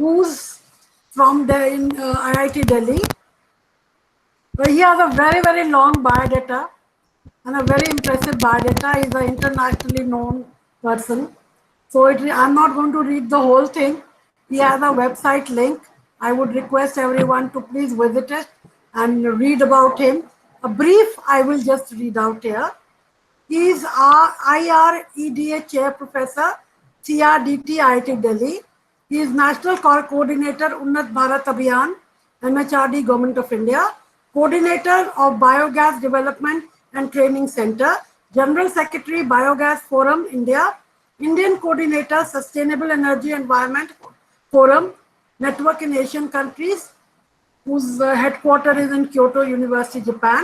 who's from the IIT Delhi. So he has a very, very long biodata and a very impressive biodata. He's an internationally known person. So I'm not going to read the whole thing. He has a website link. I would request everyone to please visit it and read about him. A brief I will just read out here. He is our IREDA Chair Professor, CRDT IIT Delhi. He is National Coordinator, Unnat Bharat Abhiyan, MHRD, Government of India, Coordinator of Biogas Development and Training Center, General Secretary, Biogas Forum, India, Indian Coordinator, Sustainable Energy Environment Forum, Network in Asian countries, whose headquarters is in Kyoto University, Japan.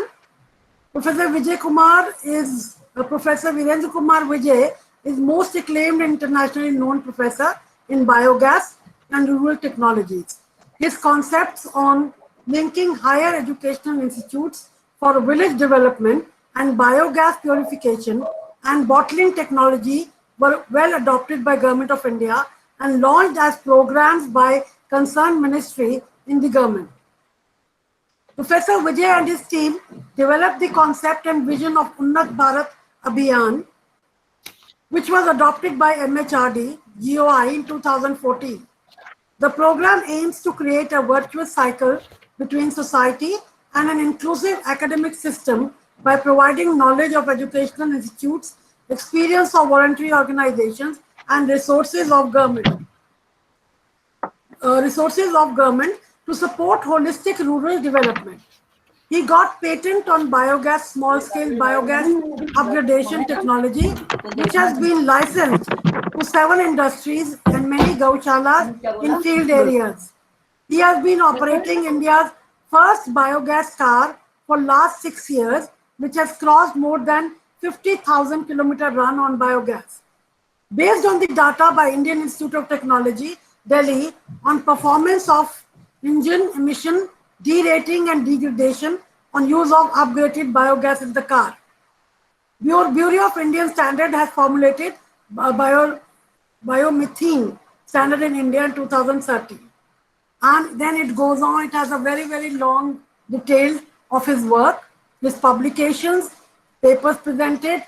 Professor Vijay Kumar is Professor Virendra Kumar Vijay is most acclaimed internationally known professor in biogas and rural technologies. His concepts on linking higher educational institutes for village development and biogas purification and bottling technology were well adopted by Government of India and launched as programs by concerned ministry in the government. Professor Vijay and his team developed the concept and vision of Unnat Bharat Abhiyan, which was adopted by MHRD GOI in 2014. The program aims to create a virtuous cycle between society and an inclusive academic system by providing knowledge of educational institutes, experience of voluntary organizations, and resources of government. To support holistic rural development. He got patent on biogas, small-scale biogas upgradation technology, which has been licensed to 7 industries and many gauchalas in field areas. He has been operating India's first biogas car for last 6 years, which has crossed more than 50,000 kilometer run on biogas. Based on the data by Indian Institute of Technology, Delhi, on performance of engine emission, derating and degradation on use of upgraded biogas in the car. Bureau of Indian Standard has formulated biomethane standard in India in 2013. And then it goes on, it has a very, very long detail of his work, his publications, papers presented,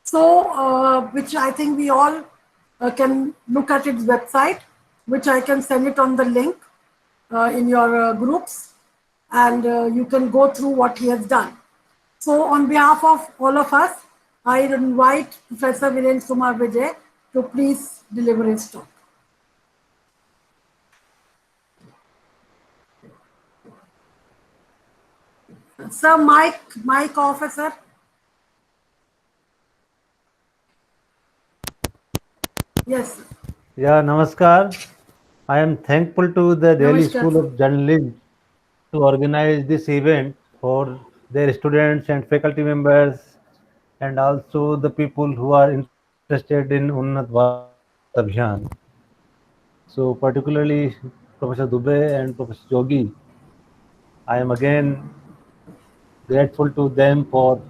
so which I think we all can look at its website, which I can send it on the link in your groups, and you can go through what he has done. So on behalf of all of us, I invite Professor Virendra Kumar Vijay to please deliver his talk. Sir, mic off, sir. Yes. Sir. Yeah, Namaskar. I am thankful to the Delhi School of Journalism to organize this event for their students and faculty members and also the people who are interested in Unnat Bharat Abhiyan. So particularly Professor Dubey and Professor Jogi, I am again grateful to them for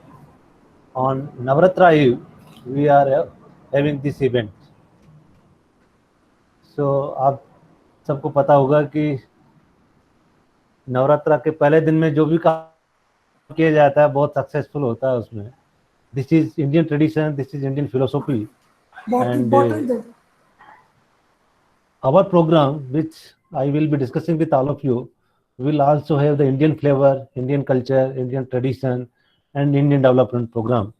on Navratra Eve we are having this event. So आप सबको पता होगा कि नवरात्रा के पहले दिन में जो भी काम किया जाता है बहुत सक्सेसफुल होता है उसमें. This is Indian tradition, this is Indian philosophy, and our program, which I will be discussing with all of you, will also have the Indian flavor, Indian culture, Indian tradition, and Indian development program,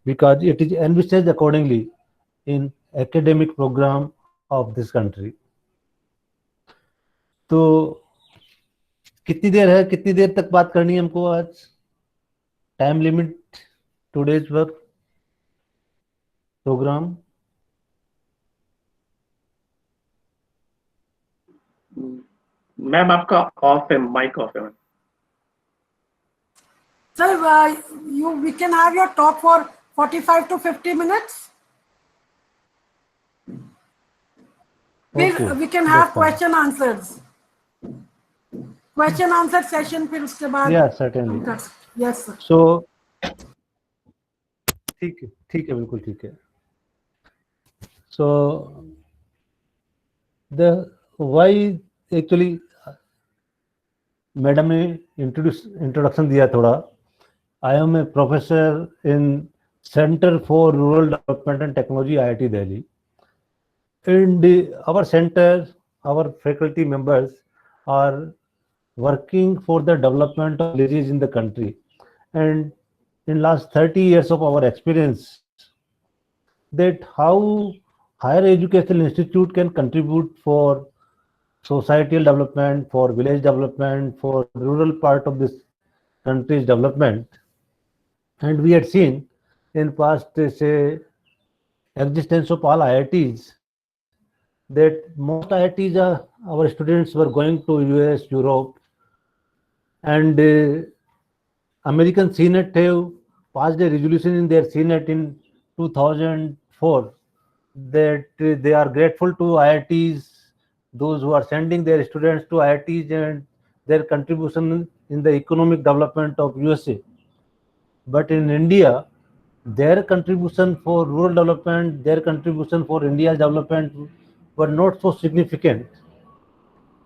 because it is envisaged accordingly in academic program of this country. तो कितनी देर तक बात करनी है हमको आज? Time limit today's work programme. Ma'am आपका off है, माइक ऑफ है. Sir, we can have your talk for 45 to 50 minutes. We can have question answers. Question answer session फिर उसके बाद. Yeah, certainly. Yes, sir. So ठीक है बिल्कुल ठीक है. So the why actually madam ने इंट्रोडक्शन दिया थोड़ा. I am a professor in centre for rural development and technology, IIT Delhi. And our center, our faculty members are working for the development of villages in the country. And in last 30 years of our experience, that how higher educational institute can contribute for societal development, for village development, for rural part of this country's development. And we had seen in past, say, existence of all IITs, that most IITs our students were going to US, Europe, and American Senate have passed a resolution in their Senate in 2004 that they are grateful to IITs, those who are sending their students to IITs and their contribution in the economic development of USA. But in India, their contribution for rural development, their contribution for India's development were not so significant.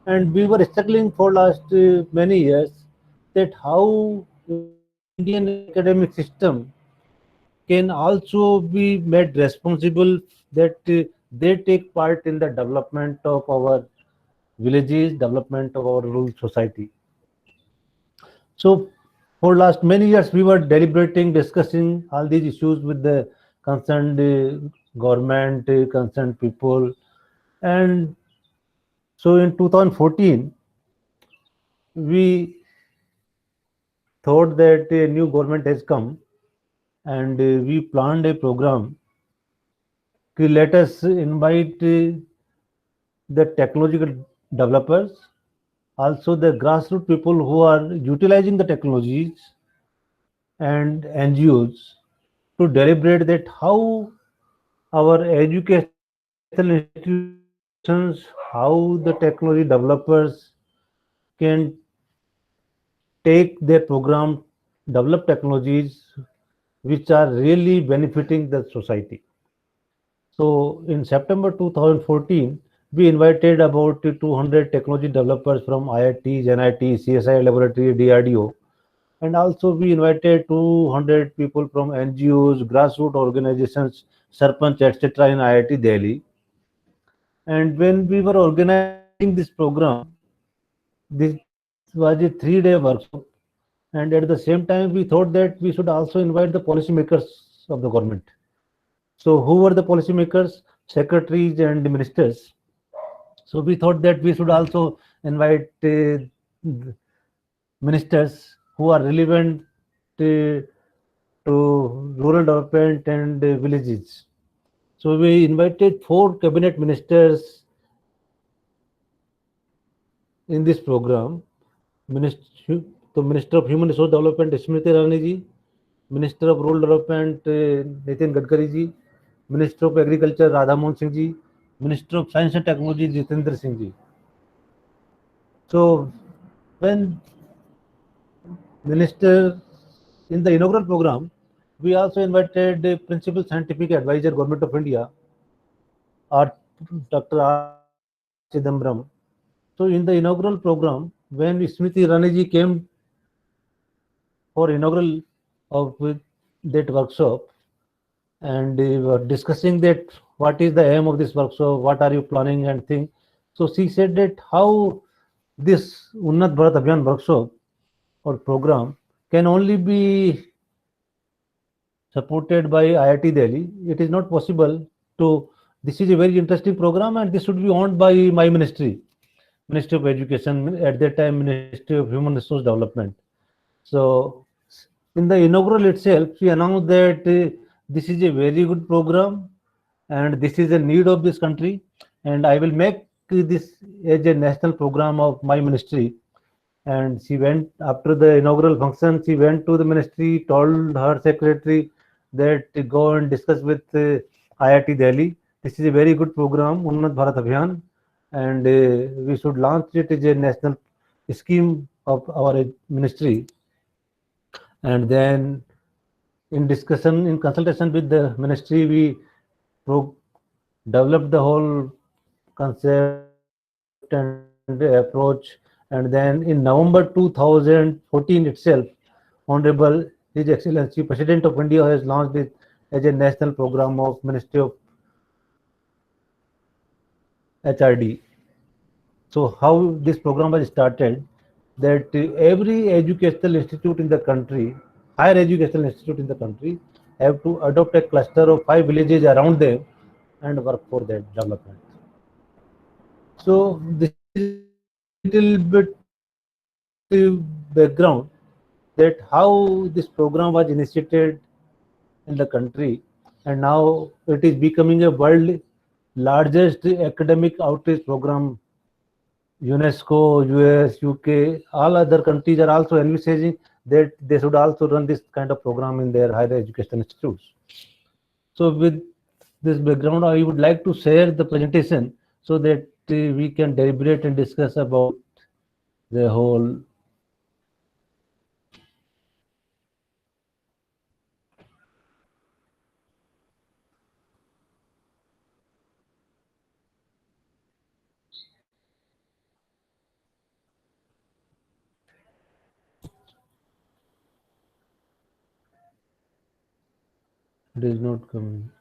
And we were struggling for last many years that how Indian academic system can also be made responsible, that they take part in the development of our villages, development of our rural society. So for last many years, we were deliberating, discussing all these issues with the concerned government, concerned people. And so in 2014, we thought that a new government has come, and we planned a program to let us invite the technological developers, also the grassroots people who are utilizing the technologies, and NGOs to deliberate that how our educational institutions, how the technology developers can take their program, develop technologies which are really benefiting the society. So in September 2014, we invited about 200 technology developers from IITs, NIT, CSI Laboratory, DRDO, and also we invited 200 people from NGOs, grassroots organizations, Sarpanch, etc. in IIT Delhi. And when we were organizing this program, this was a 3-day workshop, and at the same time we thought that we should also invite the policymakers of the government. So who were the policymakers? Secretaries and ministers. So we thought that we should also invite ministers who are relevant to rural development and villages. So we invited 4 cabinet ministers in this program. Minister of Human Resource Development, Smriti Irani ji, Minister of Rural Development, Nitin Gadkari ji, Minister of Agriculture, Radha Mohan Singh ji, Minister of Science and Technology, Jitendra Singh ji. So when Minister, in the inaugural program, we also invited the Principal Scientific Advisor, Government of India, Dr. R. Chidambaram. So in the inaugural program, when Smriti Irani ji came for inaugural of that workshop, and we were discussing that what is the aim of this workshop, what are you planning and thing. So she said that how this Unnat Bharat Abhiyan workshop or program can only be supported by IIT Delhi. It is not possible to, this is a very interesting program and this should be owned by my ministry, Ministry of Education, at that time Ministry of Human Resource Development. So in the inaugural itself, she announced that this is a very good program and this is a need of this country, and I will make this as a national program of my ministry. And she went, after the inaugural function, she went to the ministry, told her secretary that go and discuss with IIT Delhi. This is a very good program, Unnat Bharat Abhiyan, and we should launch it as a national scheme of our ministry. And then in discussion, in consultation with the ministry, we developed the whole concept and approach. And then in November 2014 itself, Honorable His Excellency President of India has launched it as a national program of Ministry of HRD. So how this program was started, that every educational institute in the country, higher educational institute in the country, have to adopt a cluster of 5 villages around them and work for that development. So this is little bit background that how this program was initiated in the country, and now it is becoming a world largest academic outreach program. UNESCO, US, UK, all other countries are also envisaging that they should also run this kind of program in their higher education institutes. So with this background, I would like to share the presentation so that we can deliberate and discuss about the whole. It is not coming.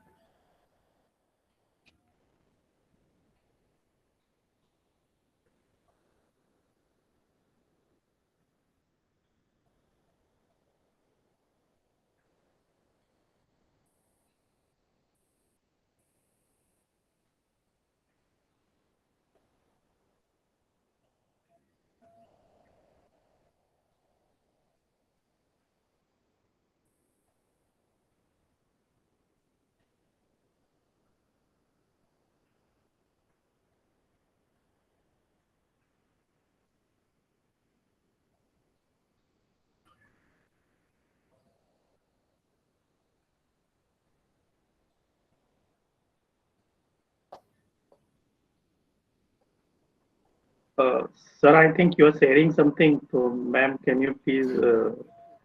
Sir, I think you're sharing something. So, ma'am, can you please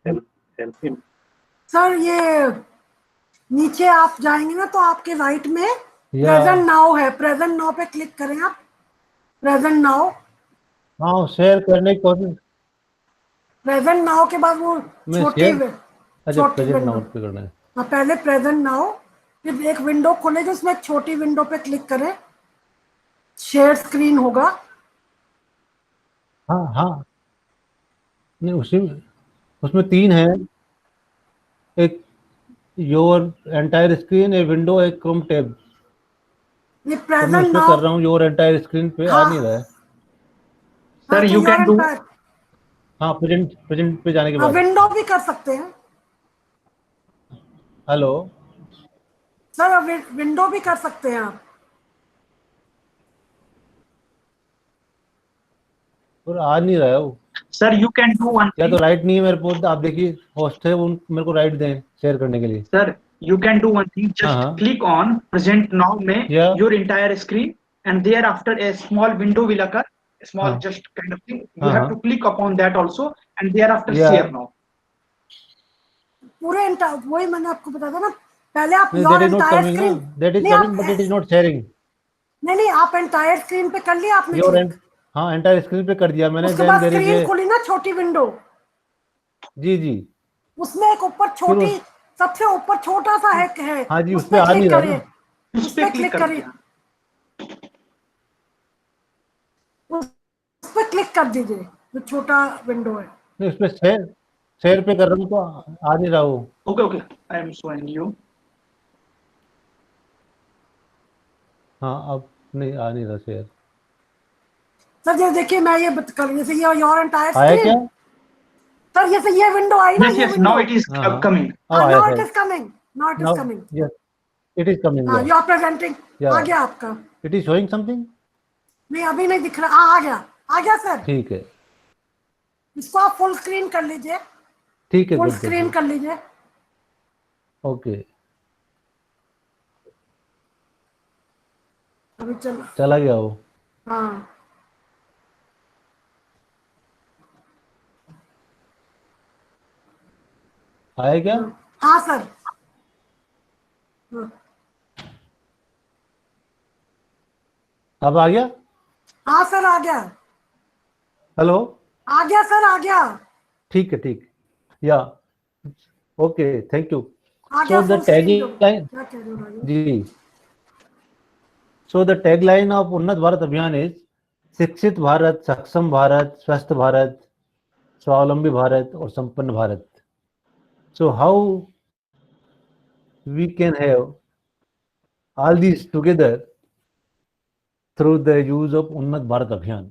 help him? Sir ये नीचे आप जाएंगे ना तो आपके right में Yeah. Present now है, present now पे क्लिक करें आप, प्रेजेंट नाउ। हाँ, शेयर करने की कोशिश। प्रेजेंट नाउ के बाद वो मैं छोटी शेयर, अच्छा छोटी प्रेजेंट विंडो, नाउ पे करना है। हाँ पहले प्रेजेंट नाउ, फिर एक विंडो खोलेगी उसमें एक छोटी विंडो पे क्लिक करें, शेयर स्क्रीन होगा। हाँ हाँ, नहीं उसी उसमें 3 है, एक your entire screen, a window, एक क्रोम टैब। ये तो मैं प्रेजेंट उस पे नाउ, कर रहा हूँ, योर एंटायर स्क्रीन पे आ हाँ नहीं रहा है। हाँ Sir, तो you can do. हाँ, प्रेजेंट पे जाने के बाद। विंडो भी कर सकते हैं हेलो सर, विंडो भी कर सकते हैं आप। और आ नहीं रहा है वो। Sir, you can do one या thing. तो राइट नहीं है मेरे को, आप देखिए होस्ट है, उन मेरे को राइट दें शेयर करने के लिए। Sir, you can do one thing. Just Uh-huh. click on present now में Yeah. your entire screen, and thereafter a small window will occur. A small just kind of thing. You have to click upon that also, and thereafter Yeah. share now. पूरे वही मैंने आपको बताया था ना, पहले आप नहीं, your that is not entire coming ना, स्क्रीन, that is नहीं coming आप, but it is not sharing. नहीं आप एंटायर स्क्रीन पे कर लिया आपने योर क्लिक, हाँ एंटायर स्क्रीन पे कर दिया मैंने। उसके देन बाद देयर इज स्क्रीन ए, खुली ना छोटी विंडो, जी जी, उसमें एक ऊपर छोटी, सबसे ऊपर छोटा सा है, हाँ जी, उस उस पे पर आ नहीं क्लिक रहा करें, ना। उस पर क्लिक करें, उस पर क्लिक कर दीजिए जो छोटा विंडो है। नहीं, उस पे शेयर पे कर रहा हूँ तो आ नहीं रहा वो। Okay, okay. I am showing you. हाँ अब नहीं, आ नहीं रहा शेयर। सर ये देखिए मैं ये कर, जैसे ये योर एंटायर आया क्या? स्क्रीन, सर जैसे ये विंडो आई ना, Yes, ये yes. Window, Now it is coming. अब आया now it sir. Is coming, now it is coming, yes it is coming. हाँ यू आर प्रेजेंटिंग, आ गया आपका। It is showing something. नहीं अभी नहीं दिख रहा, हाँ आ गया सर। ठीक है, इसको आप फुल स्क्रीन कर लीजिए, ठीक है, फुल गुड स्क्रीन कर लीजिए। ओके, अभी चला गया वो। हाँ आया क्या? हाँ सर, हाँ अब आ गया? हाँ सर आ गया। हेलो, आ गया सर, आ गया। ठीक है, ठीक, या ओके, थैंक यू। आ सो गया द फुल स्क्रीन पे। टैगलाइन, क्या कह रहे हो राजू? जी, so the tagline of Unnat Bharat Abhiyan is शिक्षित भारत, सक्षम भारत, स्वस्थ भारत, स्वावलंबी भारत और संपन्न Bharat. So how we can have all these together through the use of Unnat Bharat Abhiyan.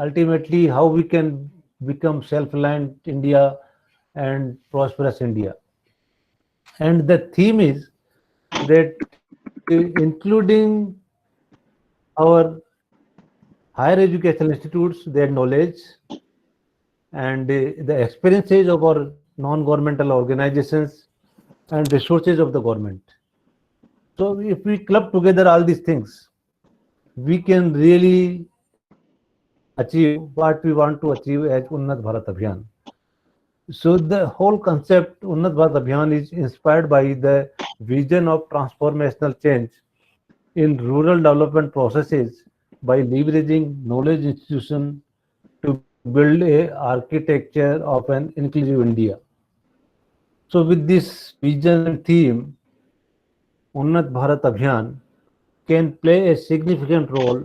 Ultimately, how we can become self-reliant India and prosperous India. And the theme is that including our higher educational institutes, their knowledge and the experiences of our non-governmental organizations and resources of the government. So if we club together all these things, we can really achieve what we want to achieve as Unnat Bharat Abhiyan. So the whole concept Unnat Bharat Abhiyan is inspired by the vision of transformational change in rural development processes by leveraging knowledge institution to build a architecture of an inclusive India. So with this vision and theme, Unnat Bharat Abhiyan can play a significant role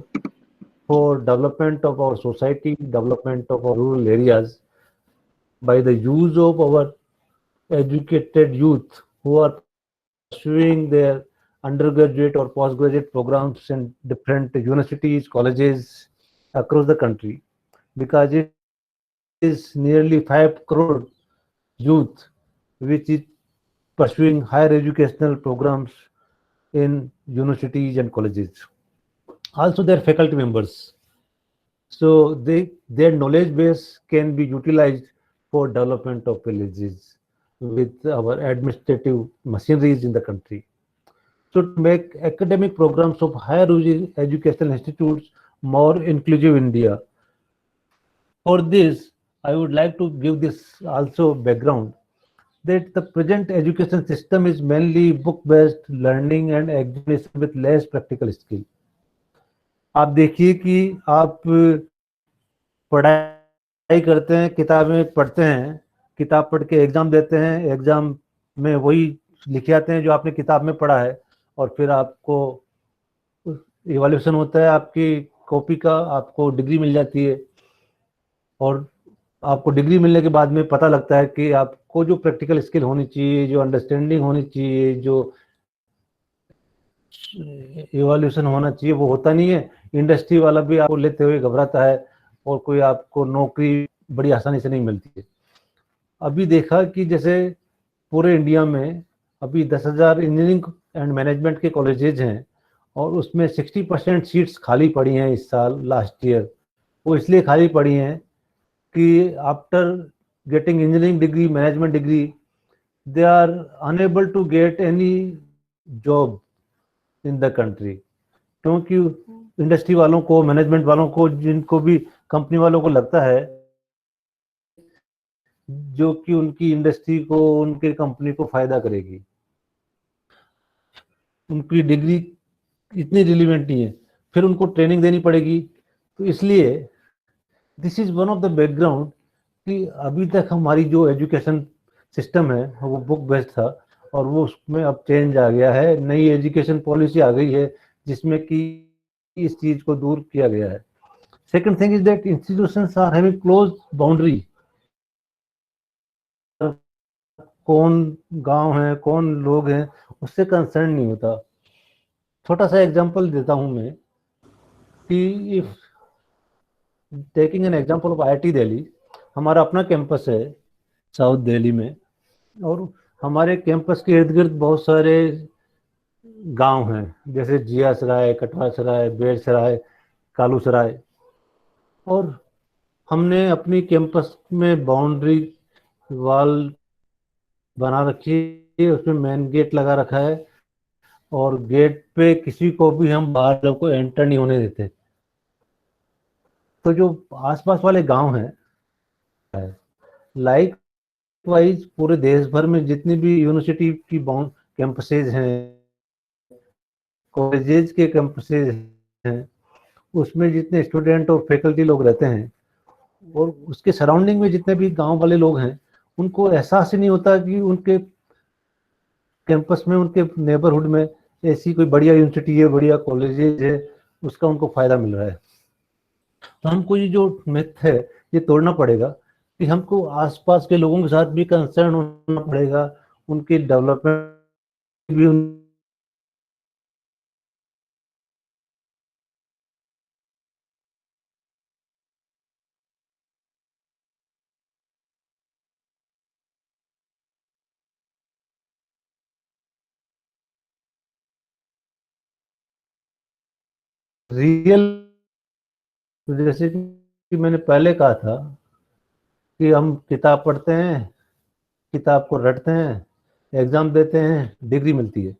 for development of our society, development of our rural areas by the use of our educated youth who are pursuing their undergraduate or postgraduate programs in different universities, colleges across the country, because it is nearly 5 crore youth which is pursuing higher educational programs in universities and colleges. Also, their faculty members. So their knowledge base can be utilized for development of villages with our administrative machineries in the country. So to make academic programs of higher educational institutes more inclusive in India. For this, I would like to give this also background that the present education system is mainly book-based learning and examination with less practical skill. आप देखिए कि आप पढ़ाई करते हैं, किताबें पढ़ते हैं, किताब पढ़ के एग्जाम देते हैं, एग्जाम में वही लिखे आते हैं जो आपने किताब में पढ़ा है, और फिर आपको इवैल्यूएशन होता है आपकी कॉपी का, आपको डिग्री मिल जाती है, और आपको डिग्री मिलने के बाद में पता लगता है कि आपको जो प्रैक्टिकल स्किल होनी चाहिए, जो अंडरस्टैंडिंग होनी चाहिए, जो इवैल्यूएशन होना चाहिए, वो होता नहीं है। इंडस्ट्री वाला भी आपको लेते हुए घबराता है और कोई आपको नौकरी बड़ी आसानी से नहीं मिलती है। अभी देखा कि जैसे पूरे इंडिया में अभी 10,000 इंजीनियरिंग एंड मैनेजमेंट के कॉलेजेज हैं और उसमें 60% सीट्स खाली पड़ी हैं इस साल, लास्ट ईयर। वो इसलिए खाली पड़ी हैं कि after getting engineering degree, management degree, they are unable to get any job in the country, क्योंकि इंडस्ट्री वालों को, मैनेजमेंट वालों को, जिनको भी कंपनी वालों को लगता है जो कि उनकी इंडस्ट्री को, उनके कंपनी को फायदा करेगी, उनकी डिग्री इतनी रिलीवेंट नहीं है, फिर उनको ट्रेनिंग देनी पड़ेगी। तो इसलिए this is one of the background कि अभी तक हमारी जो एजुकेशन सिस्टम है वो बुक बेस्ड था, और वो उसमें अब चेंज आ गया है, नई एजुकेशन पॉलिसी आ गई है जिसमें कि इस चीज को दूर किया गया है। Second thing is that institutions are having close boundary, कौन गांव है, कौन लोग हैं, उससे कंसर्न नहीं होता। छोटा सा एग्जांपल देता हूं मैं कि if taking an example of IIT Delhi, हमारा अपना कैंपस है साउथ दिल्ली में, और हमारे कैंपस के इर्द गिर्द बहुत सारे गांव हैं, जैसे जिया सराय, कटवा सराय, बेर सराय, कालू सराय, और हमने अपनी कैंपस में बाउंड्री वॉल बना रखी है, उसमें मेन गेट लगा रखा है, और गेट पे किसी को भी हम बाहर को एंटर नहीं होने देते। तो जो आसपास वाले गांव हैं, लाइक वाइज पूरे देश भर में जितनी भी यूनिवर्सिटी की कैंपसेज हैं, कॉलेजेस के कैंपसेज हैं, उसमें जितने स्टूडेंट और फैकल्टी लोग रहते हैं, और उसके सराउंडिंग में जितने भी गांव वाले लोग हैं उनको एहसास ही नहीं होता कि उनके कैंपस में, उनके नेबरहुड में ऐसी कोई बढ़िया यूनिवर्सिटी है, बढ़िया कॉलेजेज है, उसका उनको फायदा मिल रहा है। तो हमको ये जो मिथ है ये तोड़ना पड़ेगा कि हमको आसपास के लोगों के साथ भी कंसर्न होना पड़ेगा, उनकी डेवलपमेंट भी रियल, जैसे कि मैंने पहले कहा था कि हम किताब पढ़ते हैं, किताब को रटते हैं, एग्जाम देते हैं, डिग्री मिलती है।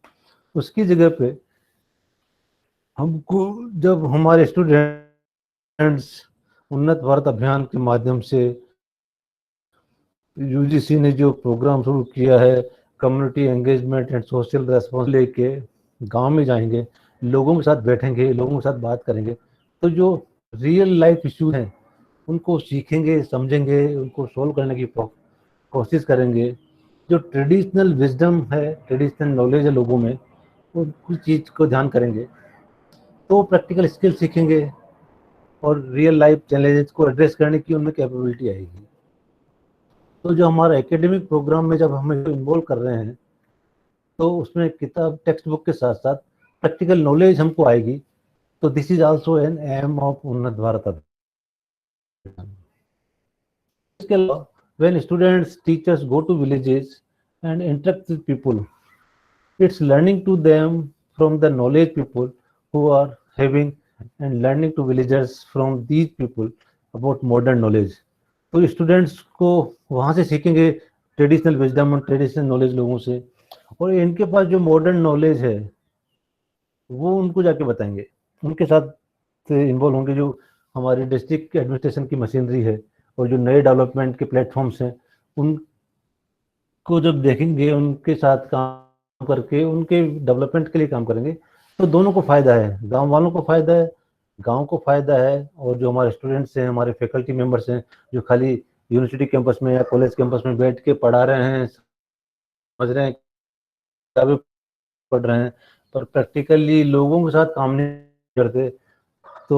उसकी जगह पे हमको, जब हमारे स्टूडेंट्स उन्नत भारत अभियान के माध्यम से यूजीसी ने जो प्रोग्राम शुरू किया है, community engagement and social response लेके गांव में जाएंगे, लोगों के साथ बैठेंगे, लोगों के साथ बात करेंगे, तो जो रियल लाइफ इश्यूज हैं उनको सीखेंगे, समझेंगे, उनको सोल्व करने की कोशिश करेंगे। जो ट्रेडिशनल विजडम है, ट्रेडिशनल नॉलेज है लोगों में, वो कुछ चीज़ को ध्यान करेंगे तो प्रैक्टिकल स्किल सीखेंगे और रियल लाइफ चैलेंजेस को एड्रेस करने की उनमें कैपेबिलिटी आएगी। तो जो हमारा एकेडमिक प्रोग्राम में जब हम इन्वॉल्व कर रहे हैं तो उसमें किताब टेक्स्ट बुक के साथ साथ प्रैक्टिकल नॉलेज हमको आएगी। तो this is also an aim of Unnat Bharat Abhiyan. इसके अलावा when students teachers go to villages and interact with people, it's learning to them from the knowledge people who are having, and learning to villagers from these people about modern knowledge। तो students को वहाँ से सीखेंगे traditional wisdom और traditional knowledge लोगों से, और इनके पास जो मॉडर्न नॉलेज है वो उनको जाके बताएंगे, उनके साथ इन्वॉल्व होंगे। जो हमारी डिस्ट्रिक्ट एडमिनिस्ट्रेशन की मशीनरी है और जो नए डेवलपमेंट के प्लेटफॉर्म्स हैं उनको जब देखेंगे, उनके साथ काम करके उनके डेवलपमेंट के लिए काम करेंगे, तो दोनों को फायदा है, गांव वालों को फायदा है, गांव को फायदा है, और जो हमारे स्टूडेंट्स हैं, हमारे फैकल्टी मेंबर्स हैं जो खाली यूनिवर्सिटी कैंपस में या कॉलेज कैंपस में बैठ के पढ़ा रहे हैं, समझ रहे हैं, किताबें पढ़ रहे हैं, पर प्रैक्टिकली लोगों के साथ काम नहीं करते, तो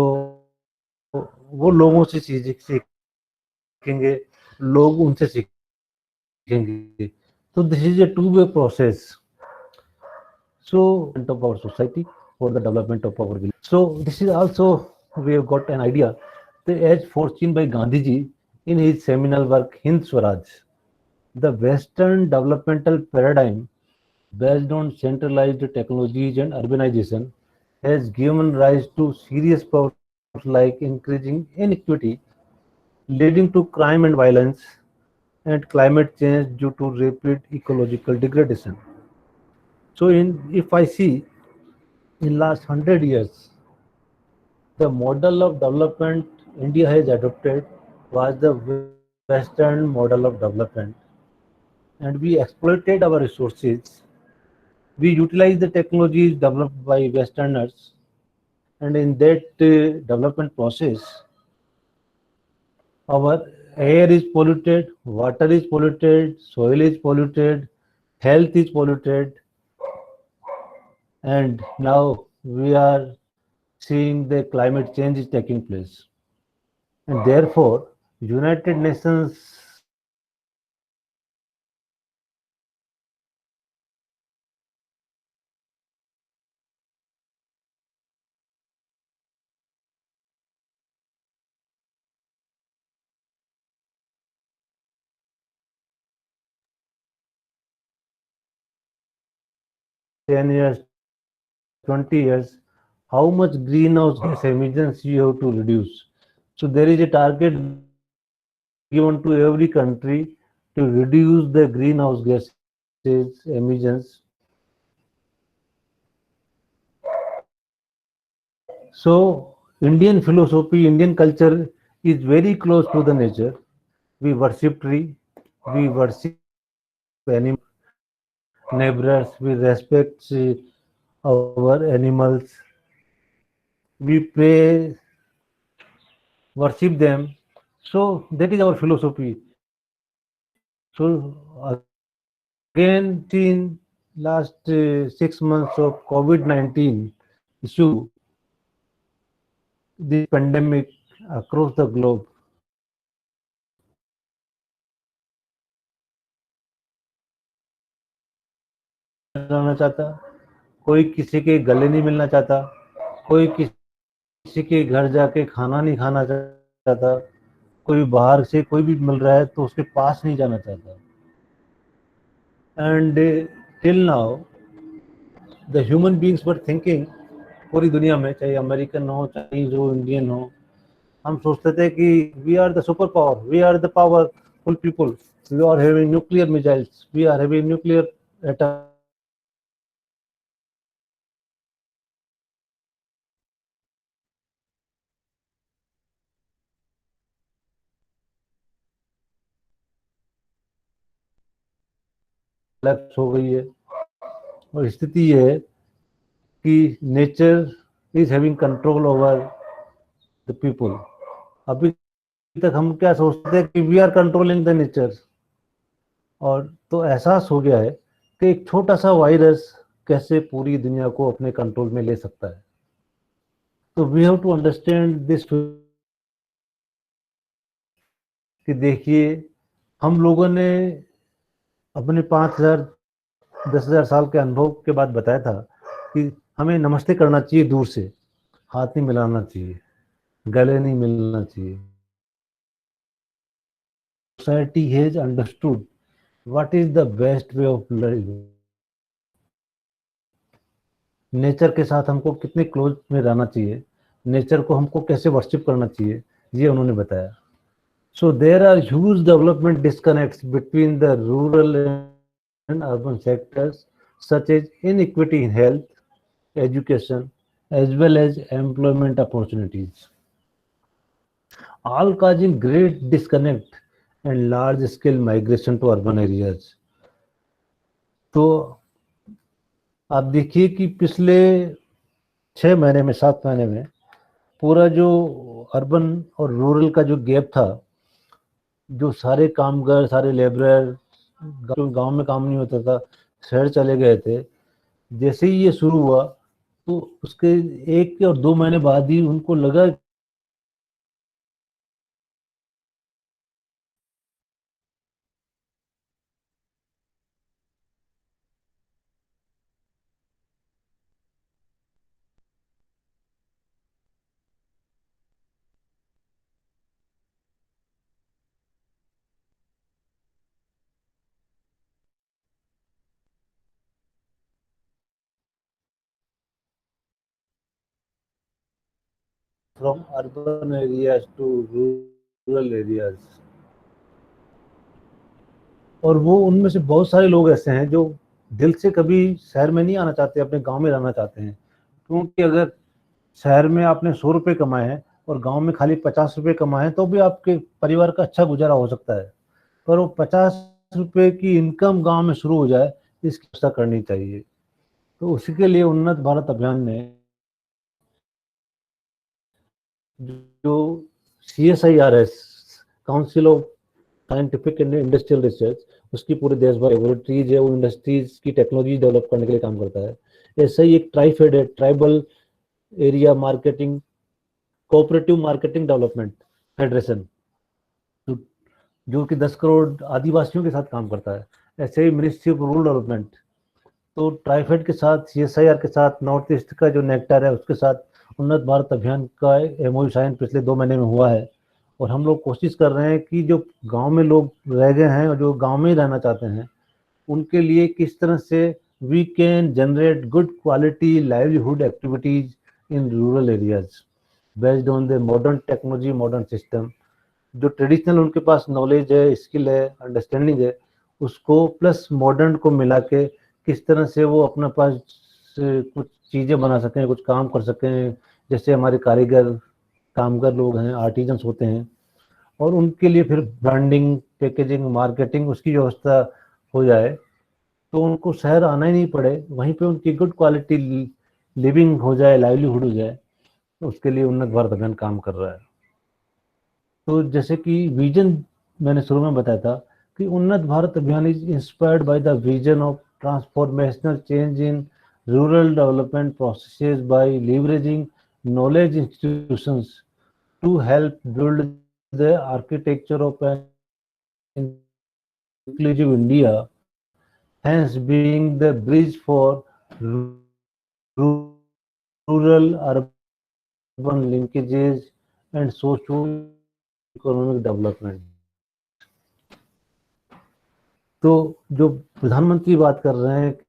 वो लोगों से चीजें सीखेंगे, लोग उनसे सीखेंगे। तो this is a two-way process. So of our society for the development of our village. So this is also, we have got an idea as foreseen by Gandhiji in his seminal work Hind Swaraj. The Western developmental paradigm based on centralized technologies and urbanization has given rise to serious problems like increasing inequity, leading to crime and violence, and climate change due to rapid ecological degradation. So if I see in last 100 years, the model of development India has adopted was the Western model of development, and we exploited our resources. We utilized the technologies developed by Westerners, and in that development process, our air is polluted, water is polluted, soil is polluted, health is polluted, and now we are seeing the climate change is taking place. And therefore, United Nations ten years, 20 years, how much greenhouse gas emissions you have to reduce. So there is a target given to every country to reduce the greenhouse gases emissions. So Indian philosophy, Indian culture is very close to the nature. We worship tree, we worship animal, neighbors, we respect our animals, we pray, worship them. So that is our philosophy. So again, in last 6 months of COVID-19 issue, this pandemic across the globe, रहना चाहता, कोई किसी के गले नहीं मिलना चाहता, कोई किसी के घर जाके खाना नहीं खाना चाहता, कोई बाहर से कोई भी मिल रहा है तो उसके पास नहीं जाना चाहता. And till now the human beings were thinking, पूरी दुनिया में, चाहे अमेरिकन हो, चाइनीज हो, इंडियन हो, हम सोचते थे कि we are the super power, we are the powerful people, we are having nuclear missiles, we are having nuclear atom. Lapse हो गई है और स्थिति ये है कि nature is having control over the people. अभी तक हम क्या सोचते हैं कि we are controlling the nature, और तो एहसास हो गया है कि एक छोटा सा वायरस कैसे पूरी दुनिया को अपने कंट्रोल में ले सकता है. तो we have to understand this कि देखिए, हम लोगों ने अपने 5,000 10,000 साल के अनुभव के बाद बताया था कि हमें नमस्ते करना चाहिए दूर से, हाथ नहीं मिलाना चाहिए, गले नहीं मिलना चाहिए. Society has understood what is the best way of living. Nature के साथ हमको कितने क्लोज में रहना चाहिए, नेचर को हमको कैसे वर्शिप करना चाहिए, ये उन्होंने बताया. So there are huge development disconnects between the rural and urban sectors, such as inequity in health, education, as well as employment opportunities, all causing great disconnect and large scale migration to urban areas. तो आप देखिए कि पिछले 6 महीने में, 7 महीने में पूरा जो अर्बन और रूरल का जो गैप था, जो सारे कामगार, सारे लेबरर जो गांव में काम नहीं होता था, शहर चले गए थे, जैसे ही ये शुरू हुआ तो उसके 1 और 2 महीने बाद ही उनको लगा from urban areas to rural areas. और वो उनमें से बहुत सारे लोग ऐसे हैं जो दिल से कभी शहर में नहीं आना चाहते, अपने गांव में रहना चाहते हैं. क्योंकि अगर शहर में आपने 100 रुपये कमाए हैं और गांव में खाली 50 रुपये कमाए हैं तो भी आपके परिवार का अच्छा गुजारा हो सकता है. पर वो 50 रुपये की इनकम गांव में शुरू हो जाए, इसकी व्यवस्था करनी चाहिए. तो उसी के लिए उन्नत भारत अभियान ने जो CSIRS, council of scientific and industrial research, उसकी पूरे देश भर लेबोरेटरीज है, वो इंडस्ट्रीज की टेक्नोलॉजी डेवलप करने के लिए काम करता है. ऐसा ही एक ट्राइफेड है, tribal area marketing cooperative marketing development federation, जो कि 10 करोड़ आदिवासियों के साथ काम करता है. ऐसे ही मिनिस्ट्री ऑफ रूरल डेवलपमेंट, तो ट्राइफेड के साथ, CSIR के साथ, नॉर्थ ईस्ट का जो नेक्टर है उसके साथ उन्नत भारत अभियान का MOU साइन पिछले 2 महीने में हुआ है. और हम लोग कोशिश कर रहे हैं कि जो गांव में लोग रह गए हैं और जो गांव में ही रहना चाहते हैं, उनके लिए किस तरह से we can generate good quality livelihood activities in rural areas based on the modern technology, modern system. जो ट्रेडिशनल उनके पास नॉलेज है, स्किल है, अंडरस्टैंडिंग है, उसको प्लस मॉडर्न को मिला के किस तरह से वो अपने पास कुछ चीज़ें बना सकें, कुछ काम कर सकें. जैसे हमारे कारीगर, कामगर लोग हैं, आर्टिजन्स होते हैं, और उनके लिए फिर ब्रांडिंग, पैकेजिंग, मार्केटिंग, उसकी व्यवस्था हो जाए तो उनको शहर आना ही नहीं पड़े, वहीं पे उनकी गुड क्वालिटी लिविंग हो जाए, लाइवलीहुड हो जाए. तो उसके लिए उन्नत भारत अभियान काम कर रहा है. तो जैसे कि विजन मैंने शुरू में बताया था कि Unnat Bharat Abhiyan is inspired by the vision of transformational change in rural development processes by leveraging knowledge institutions to help build the architecture of an inclusive India, hence being the bridge for rural urban linkages and socio-economic development. तो जो प्रधानमंत्री बात कर रहे हैं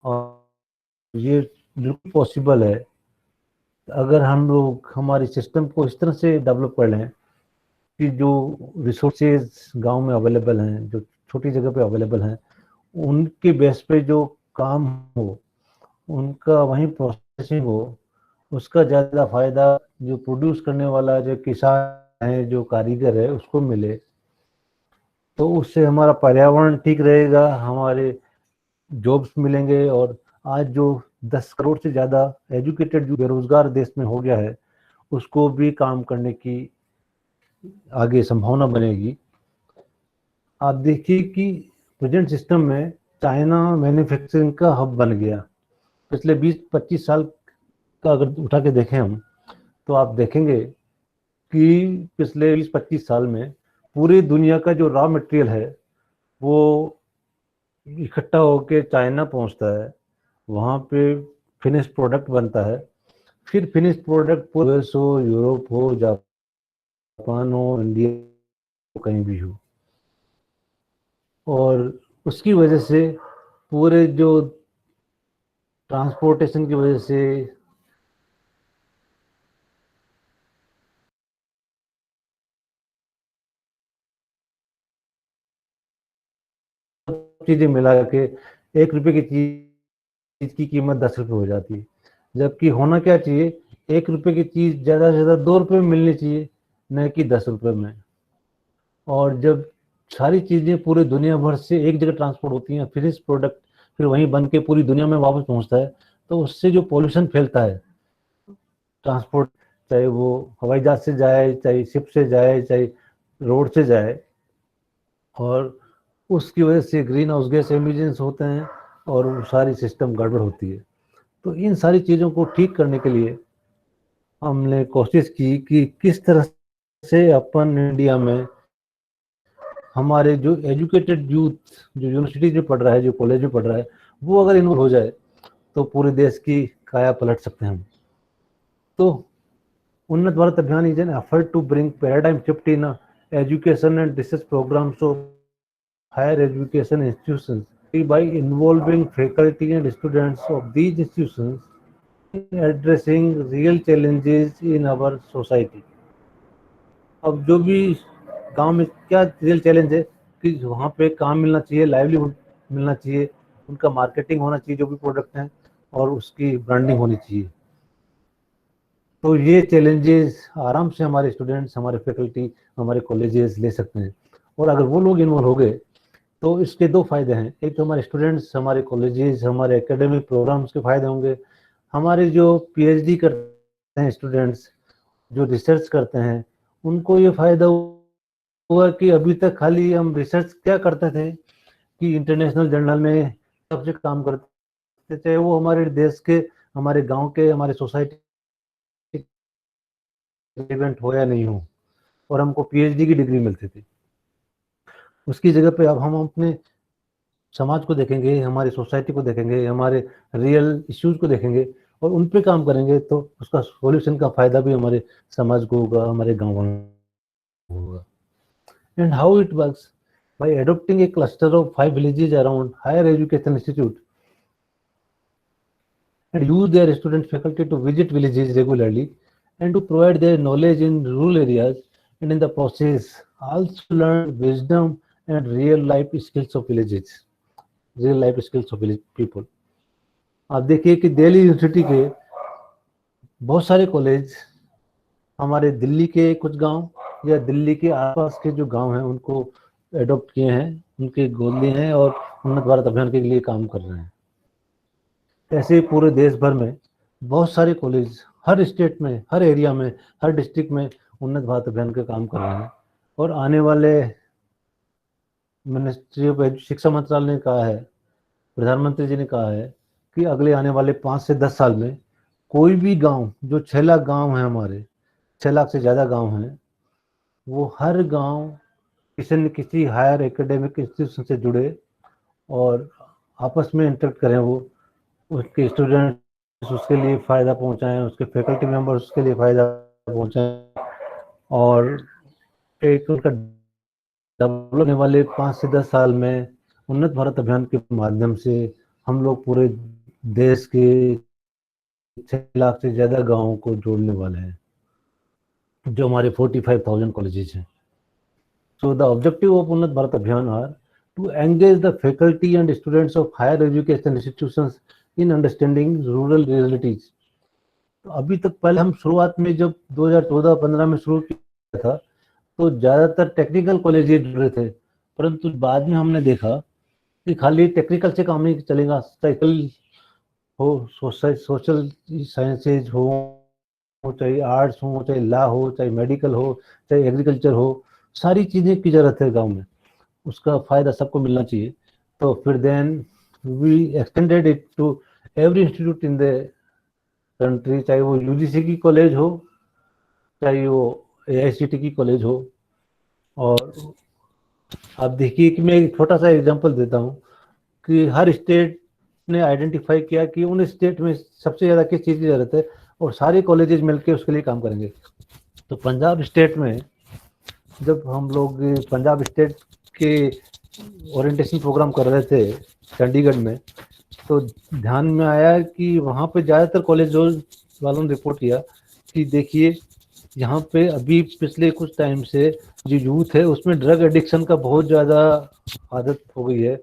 और ये बिल्कुल पॉसिबल है अगर हम लोग हमारे सिस्टम को इस तरह से डेवलप कर लें कि जो रिसोर्सेज गांव में अवेलेबल हैं, जो छोटी जगह पे अवेलेबल हैं, उनके बेस पे जो काम हो, उनका वहीं प्रोसेसिंग हो, उसका ज़्यादा फायदा जो प्रोड्यूस करने वाला जो किसान है, जो कारीगर है, उसको मिले। तो उससे हमारा पर्यावरण ठीक रहेगा, हमारे जॉब्स मिलेंगे और आज जो 10 करोड़ से ज़्यादा एजुकेटेड जो बेरोजगार देश में हो गया है, उसको भी काम करने की आगे संभावना बनेगी। आप देखिए कि प्रेजेंट सिस्टम में चाइना मैन्युफैक्चरिंग का हब बन गया। पिछले 20-25 साल का अगर उठा के देखें हम, तो आप देखेंगे कि पिछले 20-25 साल में पूरी दुनिया का जो रॉ मटेरियल है वो इकट्ठा होके चाइना पहुंचता है, वहाँ पे फिनिश प्रोडक्ट बनता है, फिर फिनिश प्रोडक्ट यूएस हो, यूरोप हो, जापान हो, इंडिया हो, कहीं भी हो, और उसकी वजह से पूरे जो ट्रांसपोर्टेशन की वजह से चीजें मिला के 1 रुपए की चीज की कीमत 10 रुपए हो जाती है, जबकि होना क्या चाहिए, 1 रुपए की चीज ज्यादा से ज्यादा 2 रुपए में मिलनी चाहिए, न कि 10 रुपए में। और जब सारी चीजें पूरे दुनिया भर से एक जगह ट्रांसपोर्ट होती हैं, फिर इस प्रोडक्ट फिर वहीं बन के पूरी दुनिया में वापस पहुंचता है, तो उससे जो पॉल्यूशन फैलता है ट्रांसपोर्ट, चाहे वो हवाई जहाज से जाए, चाहे शिप से जाए, चाहे रोड से जाए, और उसकी वजह से ग्रीन हाउस गैस एमिशंस होते हैं और वो सारी सिस्टम गड़बड़ होती है। तो इन सारी चीज़ों को ठीक करने के लिए हमने कोशिश की कि किस तरह से अपन इंडिया में हमारे जो एजुकेटेड यूथ, जो यूनिवर्सिटी में पढ़ रहा है, जो कॉलेज में पढ़ रहा है, वो अगर इन्वॉल्व हो जाए तो पूरे देश की काया पलट सकते हैं हम। तो Unnat Bharat Abhiyan is an effort to bring paradigm shift in education and research programmes of higher education institutions by involving faculty and students of these institutions in addressing real challenges in our society. अब जो भी गांव में क्या real challenge है कि वहाँ पे काम मिलना चाहिए, लाइवलीहुड मिलना चाहिए, उनका मार्केटिंग होना चाहिए जो भी प्रोडक्ट हैं, और उसकी ब्रांडिंग होनी चाहिए। तो ये चैलेंजेस आराम से हमारे स्टूडेंट्स, हमारे फैकल्टी, हमारे कॉलेजेस ले सकते हैं। और अगर वो लोग इन्वॉल्व हो गए तो इसके 2 फायदे हैं। एक तो हमारे स्टूडेंट्स, हमारे कॉलेजेस, हमारे एकेडमिक प्रोग्राम्स के फायदे होंगे। हमारे जो पीएचडी करते हैं स्टूडेंट्स, जो रिसर्च करते हैं, उनको ये फायदा हुआ कि अभी तक खाली हम रिसर्च क्या करते थे कि इंटरनेशनल जर्नल में सबसे काम करते थे, वो हमारे देश के, हमारे गांव के, हमारे सोसाइटी इवेंट हो या नहीं हो, और हमको पीएचडी की डिग्री मिलती थी। उसकी जगह पे अब हम अपने समाज को देखेंगे, हमारी सोसाइटी को देखेंगे, हमारे रियल इश्यूज को देखेंगे और उन पे काम करेंगे, तो उसका सॉल्यूशन का फायदा भी हमारे समाज को होगा, हमारे गांव को होगा। And how it works, by adopting a cluster of 5 villages around higher education institute and use their student faculty to visit villages regularly and to provide their knowledge in rural areas, and in the process also learn wisdom and real life skills of villages, real life skills of village people. आप देखिए कि Delhi university के बहुत सारे college हमारे दिल्ली के कुछ गांव या दिल्ली के आसपास के जो गांव हैं उनको एडॉप्ट किए हैं, उनके गोद लिए हैं और उन्नत भारत अभियान के लिए काम कर रहे हैं। ऐसे ही पूरे देश भर में बहुत सारे कॉलेज हर स्टेट में, हर एरिया में, हर डिस्ट्रिक्ट में उन्नत भारत अभियान के काम कर रहे हैं। और आने वाले मिनिस्ट्री ऑफ शिक्षा मंत्रालय ने कहा है, प्रधानमंत्री जी ने कहा है कि अगले आने वाले 5 से 10 साल में कोई भी गांव, जो 6 लाख गांव हैं, हमारे 6 लाख से ज़्यादा गांव हैं, वो हर गांव किसी न किसी हायर एकेडमिक इंस्टीट्यूशन से जुड़े और आपस में इंटरेक्ट करें, वो उसके स्टूडेंट्स उसके लिए फ़ायदा पहुंचाएं, उसके फैकल्टी मेंबर्स उसके लिए फ़ायदा पहुंचाएं, और एक उनका डेवलप होने वाले 5 से 10 साल में उन्नत भारत अभियान के माध्यम से हम लोग पूरे देश के 6 लाख से ज़्यादा गांवों को जोड़ने वाले हैं, जो हमारे 45,000 कॉलेजेस हैं। So the objective of Unnat Bharat Abhiyan are to engage the faculty and students of higher education institutions in understanding rural realities. तो अभी तक पहले हम शुरुआत में जब 2014-15 में शुरू किया था तो ज़्यादातर टेक्निकल कॉलेजेस जुड़े थे, परंतु बाद में हमने देखा कि खाली टेक्निकल से काम नहीं चलेगा, साइकिल हो, सोशल साइंसेज हो, चाहे आर्ट्स हो, चाहे लॉ हो, चाहे मेडिकल हो, चाहे एग्रीकल्चर हो, सारी चीज़ें की ज़रूरत है गांव में, उसका फ़ायदा सबको मिलना चाहिए। तो फिर then we extended it to every institute in the country, चाहे वो यूजीसी की कॉलेज हो, चाहे वो एआईसीटी की कॉलेज हो। और आप देखिए कि मैं एक छोटा सा एग्जांपल देता हूँ कि हर स्टेट ने आइडेंटिफाई किया कि उन स्टेट में सबसे ज़्यादा किस चीज़ की ज़रूरत है और सारे कॉलेजेस मिलकर उसके लिए काम करेंगे। तो पंजाब स्टेट में जब हम लोग पंजाब स्टेट के ओरिएंटेशन प्रोग्राम कर रहे थे चंडीगढ़ में, तो ध्यान में आया कि वहाँ पे ज़्यादातर कॉलेज वालों ने रिपोर्ट किया कि देखिए यहाँ पे अभी पिछले कुछ टाइम से जो यूथ है उसमें ड्रग एडिक्शन का बहुत ज़्यादा आदत हो गई है